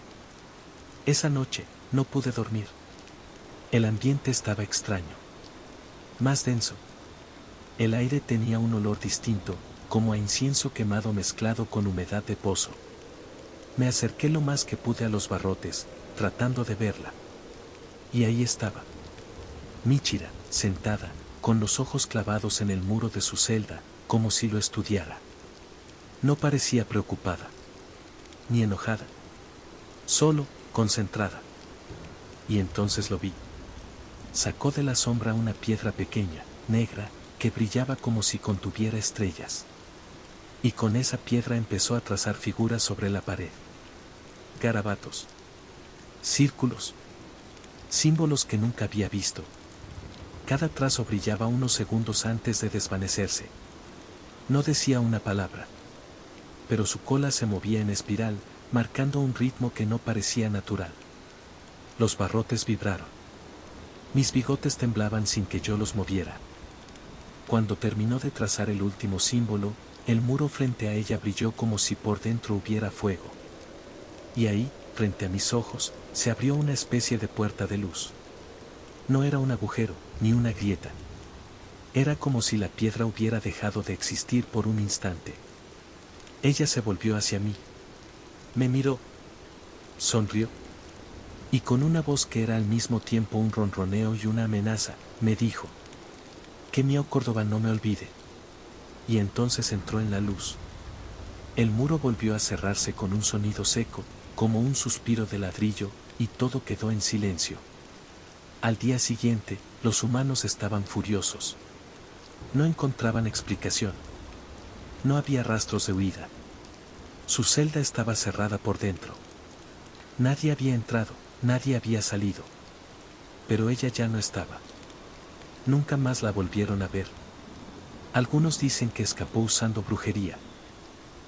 Esa noche, no pude dormir. El ambiente estaba extraño. Más denso. El aire tenía un olor distinto, como a incienso quemado mezclado con humedad de pozo. Me acerqué lo más que pude a los barrotes, tratando de verla. Y ahí estaba. Michira, sentada, con los ojos clavados en el muro de su celda, como si lo estudiara. No parecía preocupada, ni enojada. Solo, concentrada. Y entonces lo vi. Sacó de la sombra una piedra pequeña, negra, que brillaba como si contuviera estrellas. Y con esa piedra empezó a trazar figuras sobre la pared. Garabatos. Círculos. Símbolos que nunca había visto. Cada trazo brillaba unos segundos antes de desvanecerse. No decía una palabra. Pero su cola se movía en espiral, marcando un ritmo que no parecía natural. Los barrotes vibraron. Mis bigotes temblaban sin que yo los moviera. Cuando terminó de trazar el último símbolo, el muro frente a ella brilló como si por dentro hubiera fuego. Y ahí, frente a mis ojos, se abrió una especie de puerta de luz. No era un agujero, ni una grieta. Era como si la piedra hubiera dejado de existir por un instante. Ella se volvió hacia mí. Me miró. Sonrió. Y con una voz que era al mismo tiempo un ronroneo y una amenaza, me dijo: que Miao Córdoba no me olvide. Y entonces entró en la luz. El muro volvió a cerrarse con un sonido seco, como un suspiro de ladrillo, y todo quedó en silencio. Al día siguiente, los humanos estaban furiosos. No encontraban explicación. No había rastros de huida. Su celda estaba cerrada por dentro. Nadie había entrado, nadie había salido. Pero ella ya no estaba. Nunca más la volvieron a ver. Algunos dicen que escapó usando brujería.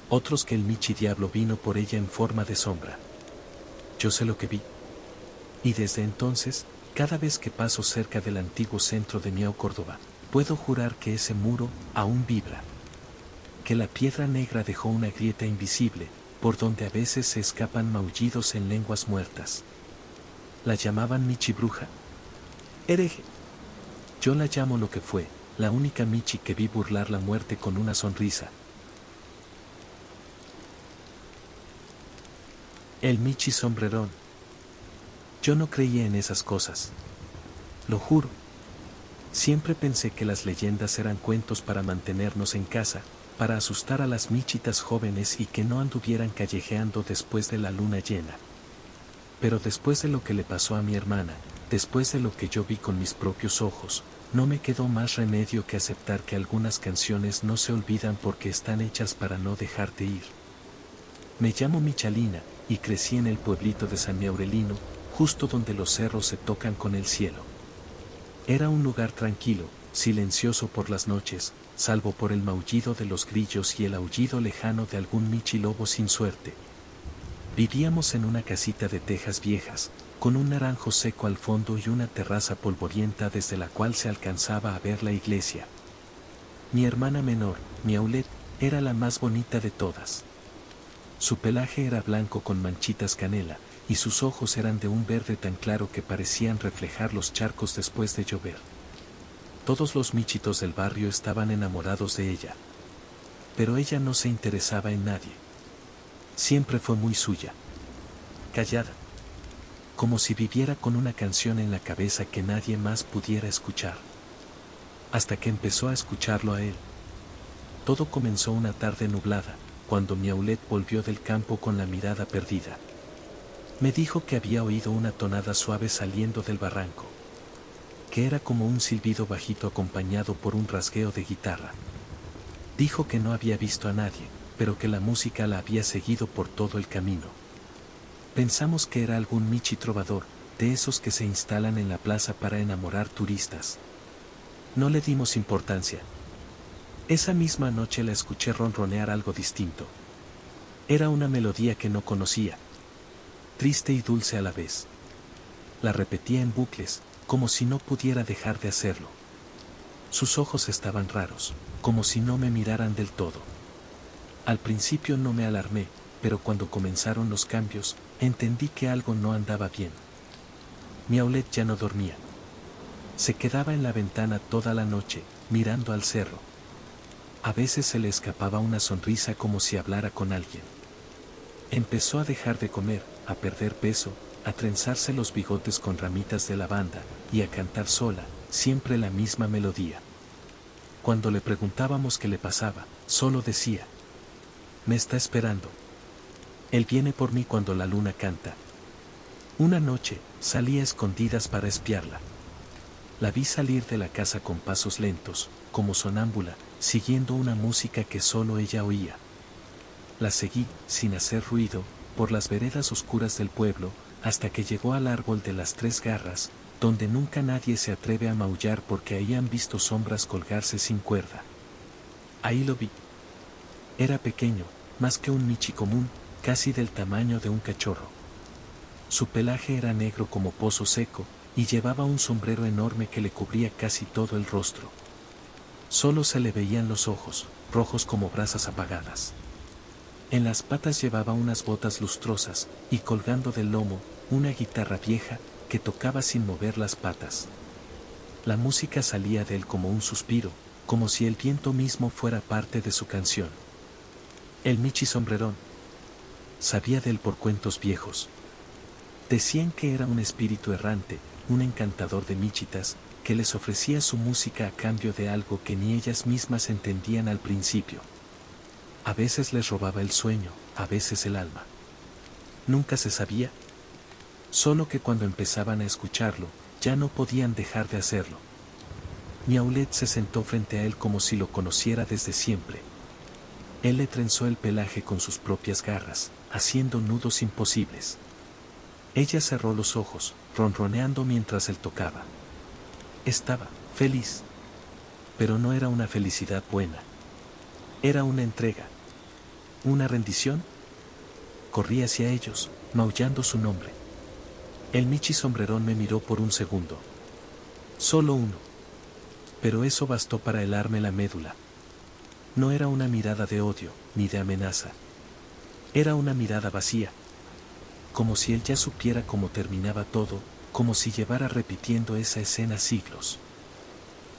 Otros que el Michi Diablo vino por ella en forma de sombra. Yo sé lo que vi. Y desde entonces, cada vez que paso cerca del antiguo centro de Miao Córdoba, puedo jurar que ese muro aún vibra. Que la piedra negra dejó una grieta invisible, por donde a veces se escapan maullidos en lenguas muertas. ¿La llamaban Michi bruja? Hereje. Yo la llamo lo que fue, la única Michi que vi burlar la muerte con una sonrisa. El Michi sombrerón. Yo no creía en esas cosas. Lo juro. Siempre pensé que las leyendas eran cuentos para mantenernos en casa, para asustar a las michitas jóvenes y que no anduvieran callejeando después de la luna llena. Pero después de lo que le pasó a mi hermana, después de lo que yo vi con mis propios ojos, no me quedó más remedio que aceptar que algunas canciones no se olvidan porque están hechas para no dejarte ir. Me llamo Michalina, y crecí en el pueblito de San Aurelino, justo donde los cerros se tocan con el cielo. Era un lugar tranquilo, silencioso por las noches, salvo por el maullido de los grillos y el aullido lejano de algún michi lobo sin suerte. Vivíamos en una casita de tejas viejas, con un naranjo seco al fondo y una terraza polvorienta desde la cual se alcanzaba a ver la iglesia. Mi hermana menor, Miaulet, era la más bonita de todas. Su pelaje era blanco con manchitas canela, y sus ojos eran de un verde tan claro que parecían reflejar los charcos después de llover. Todos los michitos del barrio estaban enamorados de ella. Pero ella no se interesaba en nadie. Siempre fue muy suya. Callada. Como si viviera con una canción en la cabeza que nadie más pudiera escuchar. Hasta que empezó a escucharlo a él. Todo comenzó una tarde nublada, cuando Miaulet volvió del campo con la mirada perdida. Me dijo que había oído una tonada suave saliendo del barranco. Que era como un silbido bajito acompañado por un rasgueo de guitarra. Dijo que no había visto a nadie, pero que la música la había seguido por todo el camino. Pensamos que era algún michi trovador, de esos que se instalan en la plaza para enamorar turistas. No le dimos importancia. Esa misma noche la escuché ronronear algo distinto. Era una melodía que no conocía. triste y dulce a la vez. La repetía en bucles, como si no pudiera dejar de hacerlo. Sus ojos estaban raros, como si no me miraran del todo. Al principio no me alarmé, pero cuando comenzaron los cambios, entendí que algo no andaba bien. Miaulet ya no dormía. Se quedaba en la ventana toda la noche, mirando al cerro. A veces se le escapaba una sonrisa como si hablara con alguien. Empezó a dejar de comer, a perder peso, a trenzarse los bigotes con ramitas de lavanda, y a cantar sola, siempre la misma melodía. Cuando le preguntábamos qué le pasaba, solo decía: me está esperando. Él viene por mí cuando la luna canta. Una noche, salí a escondidas para espiarla. La vi salir de la casa con pasos lentos, como sonámbula, siguiendo una música que solo ella oía. La seguí, sin hacer ruido, por las veredas oscuras del pueblo, hasta que llegó al árbol de las 3 garras, donde nunca nadie se atreve a maullar porque ahí han visto sombras colgarse sin cuerda. Ahí lo vi. Era pequeño, más que un michi común, casi del tamaño de un cachorro. Su pelaje era negro como pozo seco, y llevaba un sombrero enorme que le cubría casi todo el rostro. Solo se le veían los ojos, rojos como brasas apagadas. En las patas llevaba unas botas lustrosas, y colgando del lomo, una guitarra vieja, que tocaba sin mover las patas. La música salía de él como un suspiro, como si el viento mismo fuera parte de su canción. El Michi Sombrerón. Sabía de él por cuentos viejos. Decían que era un espíritu errante, un encantador de michitas, que les ofrecía su música a cambio de algo que ni ellas mismas entendían al principio. A veces les robaba el sueño, a veces el alma. Nunca se sabía. Solo que cuando empezaban a escucharlo, ya no podían dejar de hacerlo. Miaulet se sentó frente a él como si lo conociera desde siempre. Él le trenzó el pelaje con sus propias garras, haciendo nudos imposibles. Ella cerró los ojos, ronroneando mientras él tocaba. Estaba feliz. Pero no era una felicidad buena. Era una entrega. Una rendición. Corrí hacia ellos, maullando su nombre. El Michi Sombrerón me miró por un segundo. Solo uno. Pero eso bastó para helarme la médula. No era una mirada de odio, ni de amenaza. Era una mirada vacía. Como si él ya supiera cómo terminaba todo, como si llevara repitiendo esa escena siglos.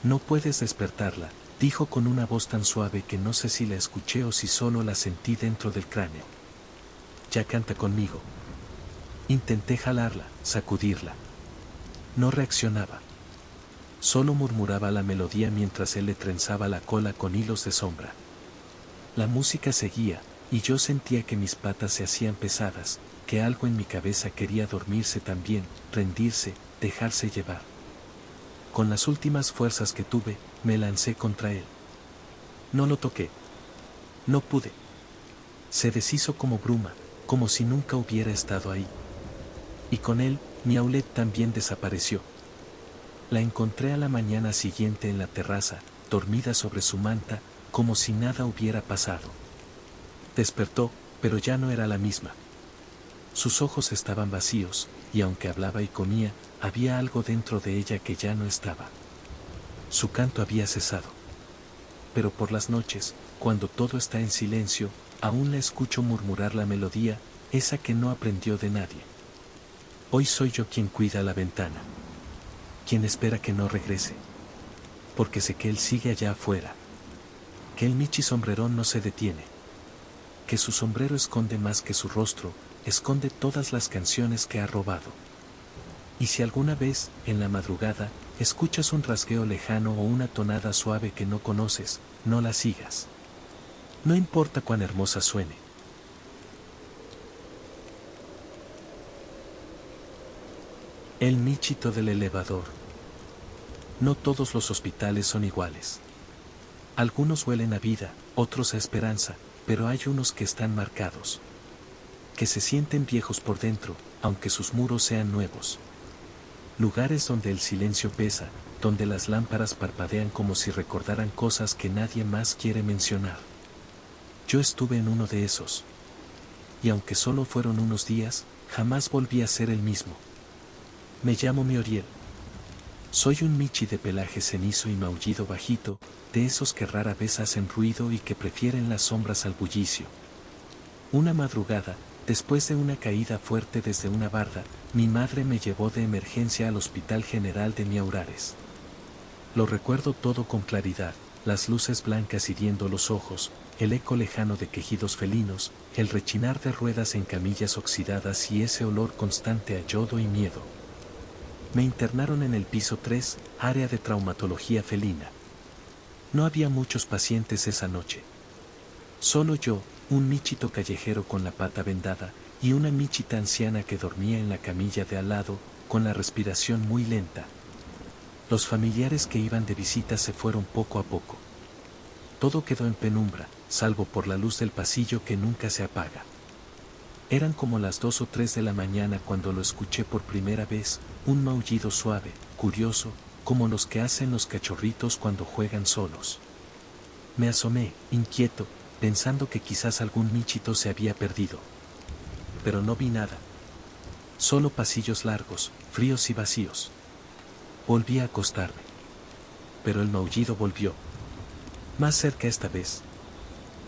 No puedes despertarla, dijo con una voz tan suave que no sé si la escuché o si solo la sentí dentro del cráneo. Ya canta conmigo. Intenté jalarla, sacudirla. No reaccionaba. Solo murmuraba la melodía mientras él le trenzaba la cola con hilos de sombra. La música seguía, y yo sentía que mis patas se hacían pesadas, que algo en mi cabeza quería dormirse también, rendirse, dejarse llevar. Con las últimas fuerzas que tuve, me lancé contra él. No lo toqué. No pude. Se deshizo como bruma, como si nunca hubiera estado ahí. Y con él, Miaulet también desapareció. La encontré a la mañana siguiente en la terraza, dormida sobre su manta, como si nada hubiera pasado. Despertó, pero ya no era la misma. Sus ojos estaban vacíos, y aunque hablaba y comía, había algo dentro de ella que ya no estaba. Su canto había cesado. Pero por las noches, cuando todo está en silencio, aún la escucho murmurar la melodía, esa que no aprendió de nadie. Hoy soy yo quien cuida la ventana. Quien espera que no regrese. Porque sé que él sigue allá afuera. Que el Michi Sombrerón no se detiene. Que su sombrero esconde más que su rostro, esconde todas las canciones que ha robado. Y si alguna vez, en la madrugada, escuchas un rasgueo lejano o una tonada suave que no conoces, no la sigas. No importa cuán hermosa suene. El Michito del elevador. No todos los hospitales son iguales. Algunos huelen a vida, otros a esperanza, pero hay unos que están marcados. Que se sienten viejos por dentro, aunque sus muros sean nuevos. Lugares donde el silencio pesa, donde las lámparas parpadean como si recordaran cosas que nadie más quiere mencionar. Yo estuve en uno de esos. Y aunque solo fueron unos días, Jamás volví a ser el mismo. Me llamo Mioriel. Soy un michi de pelaje cenizo y maullido bajito, de esos que rara vez hacen ruido y que prefieren las sombras al bullicio. Una madrugada, después de una caída fuerte desde una barda, mi madre me llevó de emergencia al Hospital General de Miaurares. Lo recuerdo todo con claridad, las luces blancas hiriendo los ojos, el eco lejano de quejidos felinos, el rechinar de ruedas en camillas oxidadas y ese olor constante a yodo y miedo. Me internaron en el piso 3, área de traumatología felina. No había muchos pacientes esa noche. Solo yo, un michito callejero con la pata vendada, y una michita anciana que dormía en la camilla de al lado, con la respiración muy lenta. Los familiares que iban de visita se fueron poco a poco. Todo quedó en penumbra, salvo por la luz del pasillo que nunca se apaga. Eran como las 2 o 3 de la mañana cuando lo escuché por primera vez, un maullido suave, curioso, como los que hacen los cachorritos cuando juegan solos. Me asomé, inquieto, pensando que quizás algún michito se había perdido. Pero no vi nada. Solo pasillos largos, fríos y vacíos. Volví a acostarme. Pero el maullido volvió. Más cerca esta vez.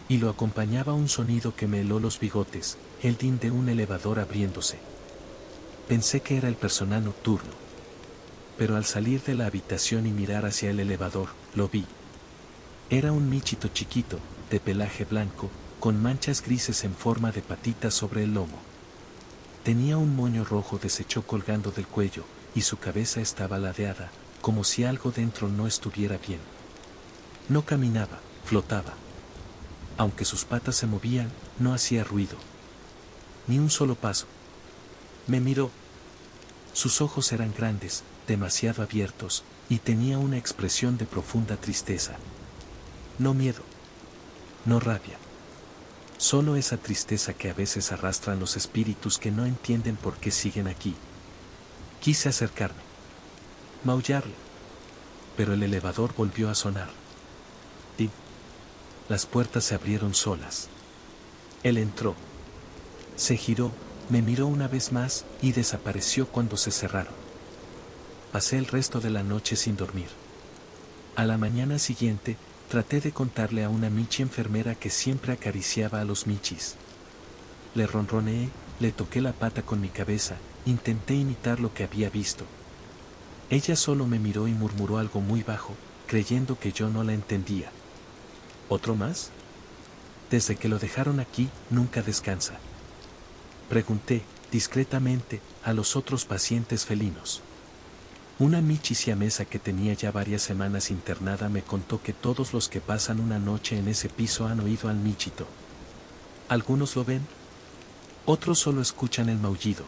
Y lo acompañaba un sonido que me heló los bigotes, el din de un elevador abriéndose. Pensé que era el personal nocturno. Pero al salir de la habitación y mirar hacia el elevador, lo vi. Era un michito chiquito, de pelaje blanco, con manchas grises en forma de patitas sobre el lomo. Tenía un moño rojo deshecho colgando del cuello, y su cabeza estaba ladeada, como si algo dentro no estuviera bien. No caminaba, flotaba. Aunque sus patas se movían, no hacía ruido. Ni un solo paso. Me miró. Sus ojos eran grandes, demasiado abiertos, y tenía una expresión de profunda tristeza. No miedo. No rabia. Solo esa tristeza que a veces arrastran los espíritus que no entienden por qué siguen aquí. Quise acercarme. Maullarle. Pero el elevador volvió a sonar. Y las puertas se abrieron solas. Él entró. Se giró, me miró una vez más y desapareció cuando se cerraron. Pasé el resto de la noche sin dormir. A la mañana siguiente, traté de contarle a una michi enfermera que siempre acariciaba a los michis. Le ronroneé, le toqué la pata con mi cabeza, intenté imitar lo que había visto. Ella solo me miró y murmuró algo muy bajo, creyendo que yo no la entendía. ¿Otro más? Desde que lo dejaron aquí, nunca descansa. Pregunté, discretamente, a los otros pacientes felinos. Una michi siamesa que tenía ya varias semanas internada me contó que todos los que pasan una noche en ese piso han oído al michito. Algunos lo ven, otros solo escuchan el maullido.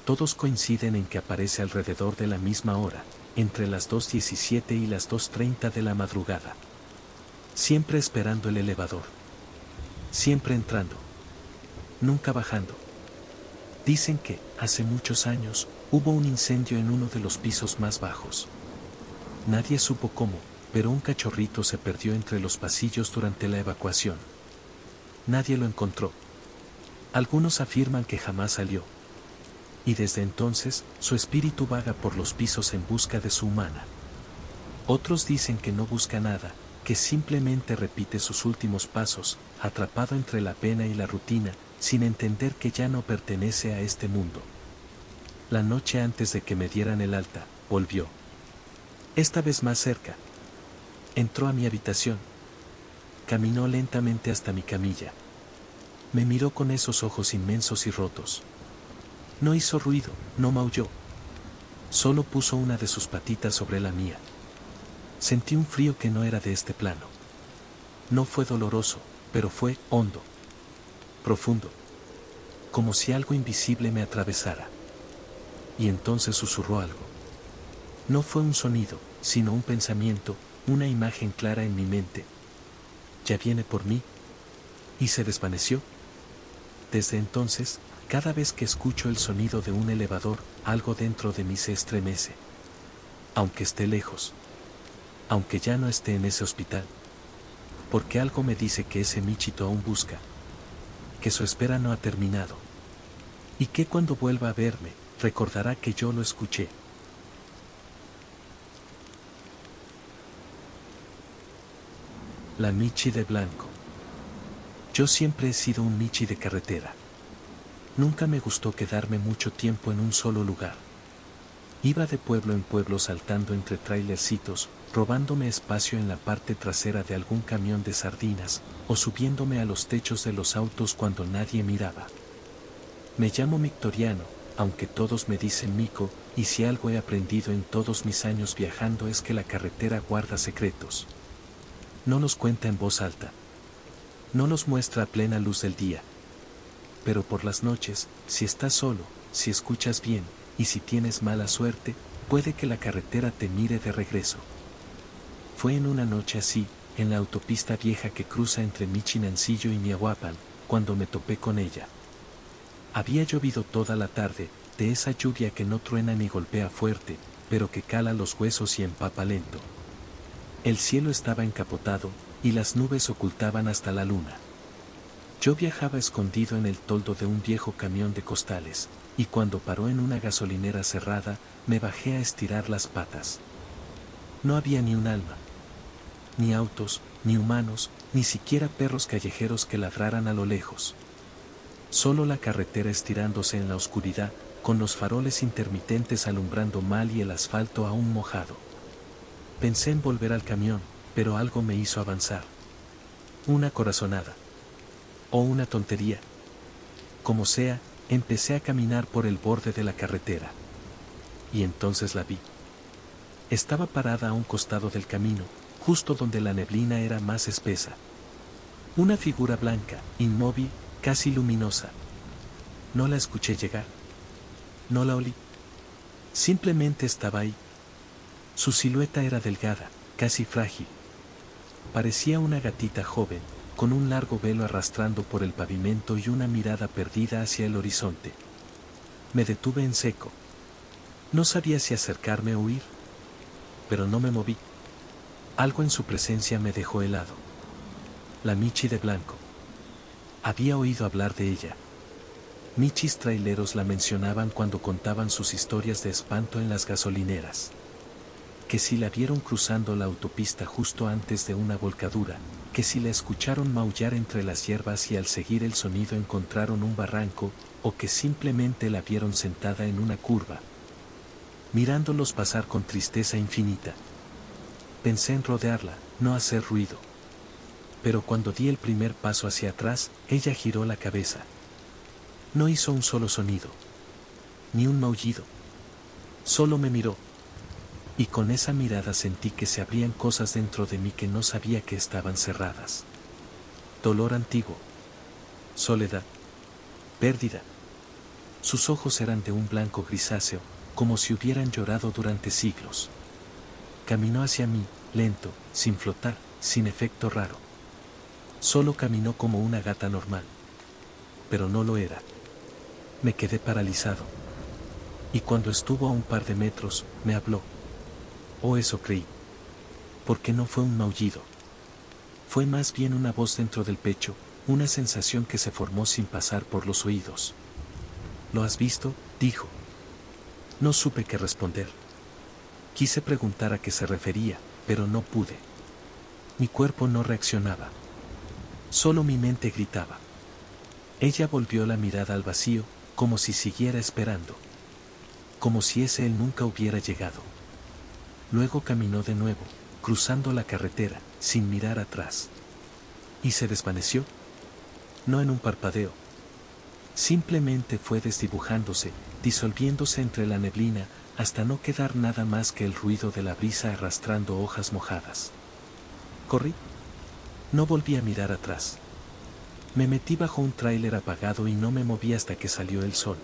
Todos coinciden en que aparece alrededor de la misma hora, entre las 2:17 y las 2:30 de la madrugada. Siempre esperando el elevador. Siempre entrando. Nunca bajando. Dicen que, hace muchos años, hubo un incendio en uno de los pisos más bajos. Nadie supo cómo, pero un cachorrito se perdió entre los pasillos durante la evacuación. Nadie lo encontró. Algunos afirman que jamás salió. Y desde entonces, su espíritu vaga por los pisos en busca de su humana. Otros dicen que no busca nada, que simplemente repite sus últimos pasos, atrapado entre la pena y la rutina, sin entender que ya no pertenece a este mundo. La noche antes de que me dieran el alta, volvió. Esta vez más cerca. Entró a mi habitación. Caminó lentamente hasta mi camilla. Me miró con esos ojos inmensos y rotos. No hizo ruido, no maulló. Solo puso una de sus patitas sobre la mía. Sentí un frío que no era de este plano. No fue doloroso, pero fue hondo. Profundo. Como si algo invisible me atravesara. Y entonces susurró algo. No fue un sonido, sino un pensamiento, una imagen clara en mi mente. ¿Ya viene por mí? Y se desvaneció. Desde entonces, cada vez que escucho el sonido de un elevador, algo dentro de mí se estremece. Aunque esté lejos. Aunque ya no esté en ese hospital. Porque algo me dice que ese michito aún busca. Que su espera no ha terminado. Y que cuando vuelva a verme, recordará que yo lo escuché. La Michi de blanco. Yo siempre he sido un Michi de carretera. Nunca me gustó quedarme mucho tiempo en un solo lugar. Iba de pueblo en pueblo saltando entre trailercitos, robándome espacio en la parte trasera de algún camión de sardinas, o subiéndome a los techos de los autos cuando nadie miraba. Me llamo Victoriano, aunque todos me dicen Mico, y si algo he aprendido en todos mis años viajando es que la carretera guarda secretos. No los cuenta en voz alta. No los muestra a plena luz del día. Pero por las noches, si estás solo, si escuchas bien, y si tienes mala suerte, puede que la carretera te mire de regreso. Fue en una noche así, en la autopista vieja que cruza entre Michinancillo y Miahuapan, cuando me topé con ella. Había llovido toda la tarde, de esa lluvia que no truena ni golpea fuerte, pero que cala los huesos y empapa lento. El cielo estaba encapotado, y las nubes ocultaban hasta la luna. Yo viajaba escondido en el toldo de un viejo camión de costales, y cuando paró en una gasolinera cerrada, me bajé a estirar las patas. No había ni un alma. Ni autos, ni humanos, ni siquiera perros callejeros que ladraran a lo lejos. Solo la carretera estirándose en la oscuridad, con los faroles intermitentes alumbrando mal y el asfalto aún mojado. Pensé en volver al camión, pero algo me hizo avanzar. Una corazonada. O una tontería. Como sea, empecé a caminar por el borde de la carretera. Y entonces la vi. Estaba parada a un costado del camino, justo donde la neblina era más espesa. Una figura blanca, inmóvil, casi luminosa. No la escuché llegar. No la olí. Simplemente estaba ahí. Su silueta era delgada, casi frágil. Parecía una gatita joven, con un largo velo arrastrando por el pavimento y una mirada perdida hacia el horizonte. Me detuve en seco. No sabía si acercarme o huir. Pero no me moví. Algo en su presencia me dejó helado. La Michi de blanco. Había oído hablar de ella. Michis traileros la mencionaban cuando contaban sus historias de espanto en las gasolineras. Que si la vieron cruzando la autopista justo antes de una volcadura, que si la escucharon maullar entre las hierbas y al seguir el sonido encontraron un barranco, o que simplemente la vieron sentada en una curva, mirándolos pasar con tristeza infinita. Pensé en rodearla, no hacer ruido. Pero cuando di el primer paso hacia atrás, ella giró la cabeza. No hizo un solo sonido, ni un maullido. Solo me miró. Y con esa mirada sentí que se abrían cosas dentro de mí que no sabía que estaban cerradas. Dolor antiguo. Soledad. Pérdida. Sus ojos eran de un blanco grisáceo, como si hubieran llorado durante siglos. Caminó hacia mí, lento, sin flotar, sin efecto raro. Solo caminó como una gata normal. Pero no lo era. Me quedé paralizado. Y cuando estuvo a un par de metros, me habló. O eso creí. Porque no fue un maullido. Fue más bien una voz dentro del pecho, una sensación que se formó sin pasar por los oídos. ¿Lo has visto?, dijo. No supe qué responder. Quise preguntar a qué se refería, pero no pude. Mi cuerpo no reaccionaba. Solo mi mente gritaba. Ella volvió la mirada al vacío, como si siguiera esperando. Como si ese él nunca hubiera llegado. Luego caminó de nuevo, cruzando la carretera, sin mirar atrás. Y se desvaneció. No en un parpadeo. Simplemente fue desdibujándose, disolviéndose entre la neblina, hasta no quedar nada más que el ruido de la brisa arrastrando hojas mojadas. Corrí. No volví a mirar atrás. Me metí bajo un tráiler apagado y no me moví hasta que salió el sol.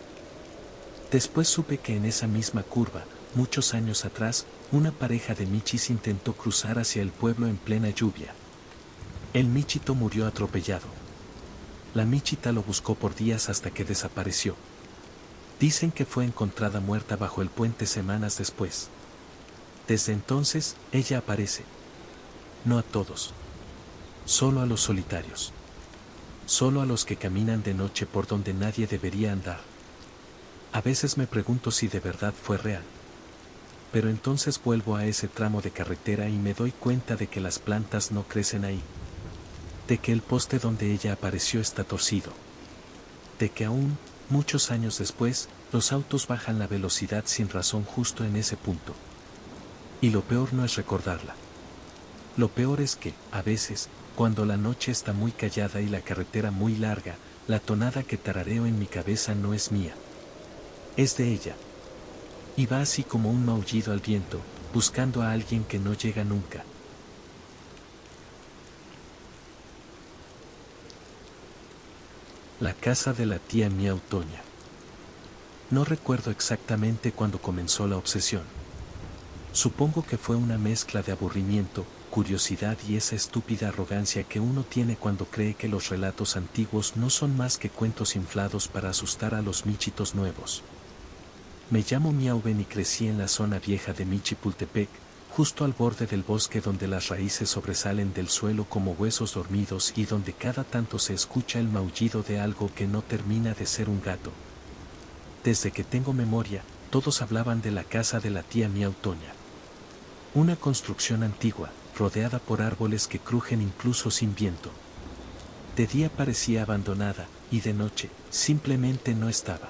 Después supe que en esa misma curva, muchos años atrás, una pareja de michis intentó cruzar hacia el pueblo en plena lluvia. El michito murió atropellado. La michita lo buscó por días hasta que desapareció. Dicen que fue encontrada muerta bajo el puente semanas después. Desde entonces, ella aparece. No a todos. Solo a los solitarios. Solo a los que caminan de noche por donde nadie debería andar. A veces me pregunto si de verdad fue real. Pero entonces vuelvo a ese tramo de carretera y me doy cuenta de que las plantas no crecen ahí. De que el poste donde ella apareció está torcido. De que aún, muchos años después, los autos bajan la velocidad sin razón justo en ese punto. Y lo peor no es recordarla. Lo peor es que, a veces, cuando la noche está muy callada y la carretera muy larga, la tonada que tarareo en mi cabeza no es mía. Es de ella. Y va así como un maullido al viento, buscando a alguien que no llega nunca. La casa de la tía Miau Toña. No recuerdo exactamente cuándo comenzó la obsesión. Supongo que fue una mezcla de aburrimiento, curiosidad y esa estúpida arrogancia que uno tiene cuando cree que los relatos antiguos no son más que cuentos inflados para asustar a los michitos nuevos. Me llamo Miauben y crecí en la zona vieja de Michipultepec, justo al borde del bosque donde las raíces sobresalen del suelo como huesos dormidos y donde cada tanto se escucha el maullido de algo que no termina de ser un gato. Desde que tengo memoria, todos hablaban de la casa de la tía Miau Toña. Una construcción antigua, rodeada por árboles que crujen incluso sin viento. De día parecía abandonada, y de noche, simplemente no estaba.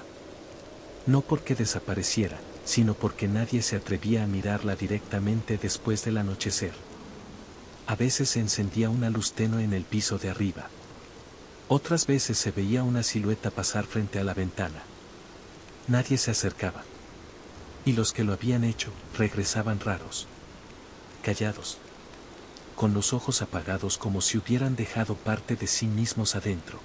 No porque desapareciera, sino porque nadie se atrevía a mirarla directamente después del anochecer. A veces se encendía una luz tenue en el piso de arriba. Otras veces se veía una silueta pasar frente a la ventana. Nadie se acercaba. Y los que lo habían hecho, regresaban raros. Callados. Con los ojos apagados como si hubieran dejado parte de sí mismos adentro.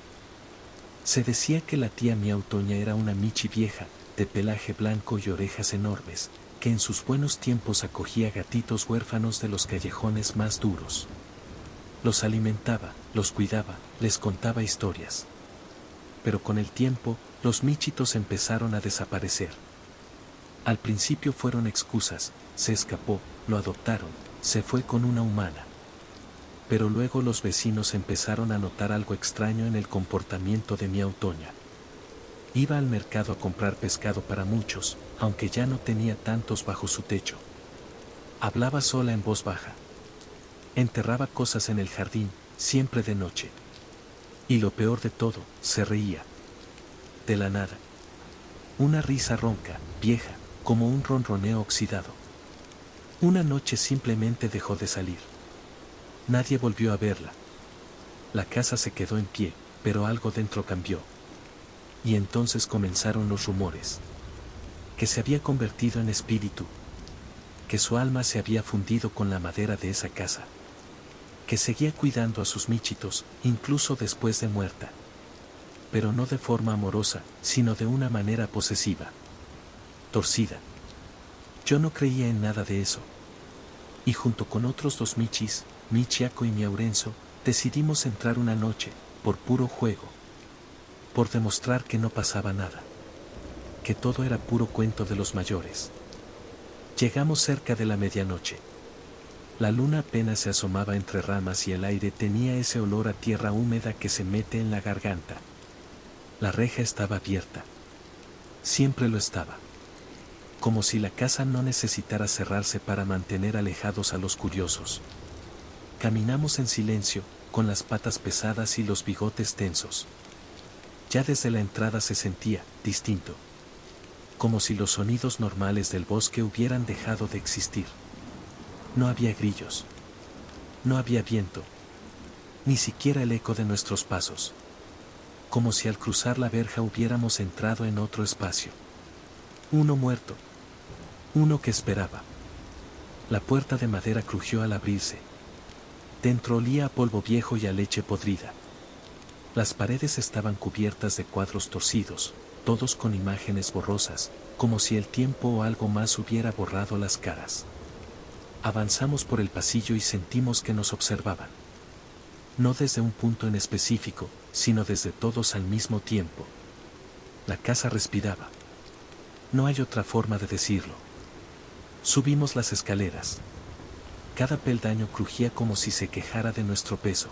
Se decía que la tía Miau Toña era una michi vieja, de pelaje blanco y orejas enormes, que en sus buenos tiempos acogía gatitos huérfanos de los callejones más duros. Los alimentaba, los cuidaba, les contaba historias. Pero con el tiempo, los michitos empezaron a desaparecer. Al principio fueron excusas, se escapó, lo adoptaron, se fue con una humana. Pero luego los vecinos empezaron a notar algo extraño en el comportamiento de Miau Toña. Iba al mercado a comprar pescado para muchos, aunque ya no tenía tantos bajo su techo. Hablaba sola en voz baja. Enterraba cosas en el jardín, siempre de noche. Y lo peor de todo, se reía. De la nada. Una risa ronca, vieja, como un ronroneo oxidado. Una noche simplemente dejó de salir. Nadie volvió a verla. La casa se quedó en pie, pero algo dentro cambió. Y entonces comenzaron los rumores. Que se había convertido en espíritu. Que su alma se había fundido con la madera de esa casa. Que seguía cuidando a sus michitos, incluso después de muerta. Pero no de forma amorosa, sino de una manera posesiva. Torcida. Yo no creía en nada de eso. Y junto con otros dos michis, Michiaco y Miaurenzo, decidimos entrar una noche, por puro juego. Por demostrar que no pasaba nada. Que todo era puro cuento de los mayores. Llegamos cerca de la medianoche. La luna apenas se asomaba entre ramas y el aire tenía ese olor a tierra húmeda que se mete en la garganta. La reja estaba abierta. Siempre lo estaba. Como si la casa no necesitara cerrarse para mantener alejados a los curiosos. Caminamos en silencio, con las patas pesadas y los bigotes tensos. Ya desde la entrada se sentía distinto. Como si los sonidos normales del bosque hubieran dejado de existir. No había grillos. No había viento. Ni siquiera el eco de nuestros pasos. Como si al cruzar la verja hubiéramos entrado en otro espacio. Uno muerto. Uno que esperaba. La puerta de madera crujió al abrirse. Dentro olía a polvo viejo y a leche podrida. Las paredes estaban cubiertas de cuadros torcidos, todos con imágenes borrosas, como si el tiempo o algo más hubiera borrado las caras. Avanzamos por el pasillo y sentimos que nos observaban. No desde un punto en específico, sino desde todos al mismo tiempo. La casa respiraba. No hay otra forma de decirlo. Subimos las escaleras. Cada peldaño crujía como si se quejara de nuestro peso.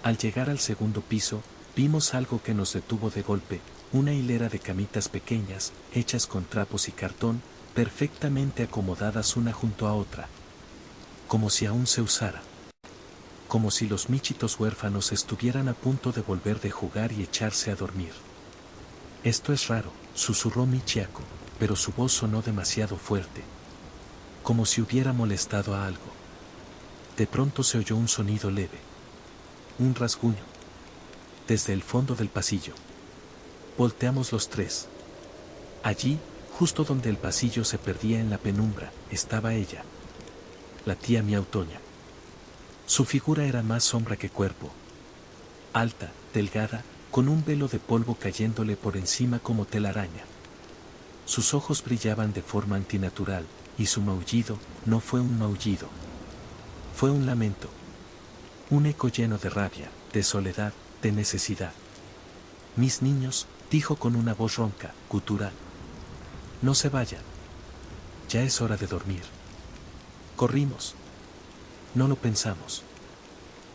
Al llegar al segundo piso, vimos algo que nos detuvo de golpe, Una hilera de camitas pequeñas, hechas con trapos y cartón, perfectamente acomodadas una junto a otra. Como si aún se usara. Como si los michitos huérfanos estuvieran a punto de volver de jugar y echarse a dormir. Esto es raro, susurró Michiako, pero su voz sonó demasiado fuerte. Como si hubiera molestado a algo. De pronto se oyó un sonido leve. Un rasguño. Desde el fondo del pasillo. Volteamos los tres. Allí, justo donde el pasillo se perdía en la penumbra, estaba ella. La tía Miau Toña. Su figura era más sombra que cuerpo. Alta, delgada, con un velo de polvo cayéndole por encima como telaraña. Sus ojos brillaban de forma antinatural, y su maullido no fue un maullido. Fue un lamento. Un eco lleno de rabia, de soledad, de necesidad. Mis niños, dijo con una voz ronca, gutural. No se vayan. Ya es hora de dormir. Corrimos. No lo pensamos.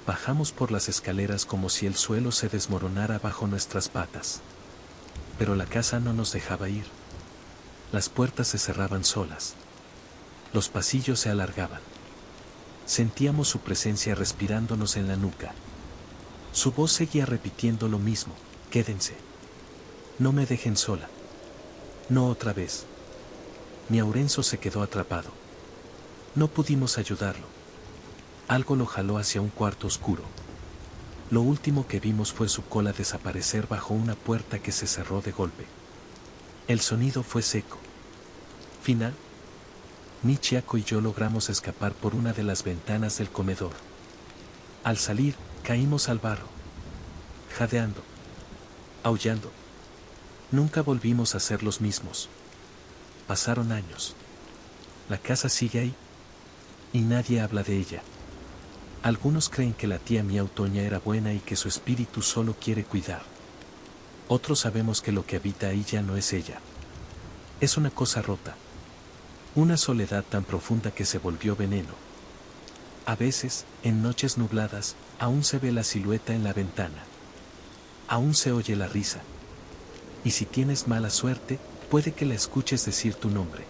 Bajamos por las escaleras como si el suelo se desmoronara bajo nuestras patas. Pero la casa no nos dejaba ir. Las puertas se cerraban solas. Los pasillos se alargaban. Sentíamos su presencia respirándonos en la nuca. Su voz seguía repitiendo lo mismo, quédense. No me dejen sola. No otra vez. Mi Aurenzo se quedó atrapado. No pudimos ayudarlo. Algo lo jaló hacia un cuarto oscuro. Lo último que vimos fue su cola desaparecer bajo una puerta que se cerró de golpe. El sonido fue seco. Final. Michiako y yo logramos escapar por una de las ventanas del comedor. Al salir, caímos al barro. Jadeando. Aullando. Nunca volvimos a ser los mismos. Pasaron años. La casa sigue ahí. Y nadie habla de ella. Algunos creen que la tía Miau Toña era buena y que su espíritu solo quiere cuidar. Otros sabemos que lo que habita ahí ya no es ella. Es una cosa rota. Una soledad tan profunda que se volvió veneno. A veces, en noches nubladas, aún se ve la silueta en la ventana. Aún se oye la risa. Y si tienes mala suerte, puede que la escuches decir tu nombre.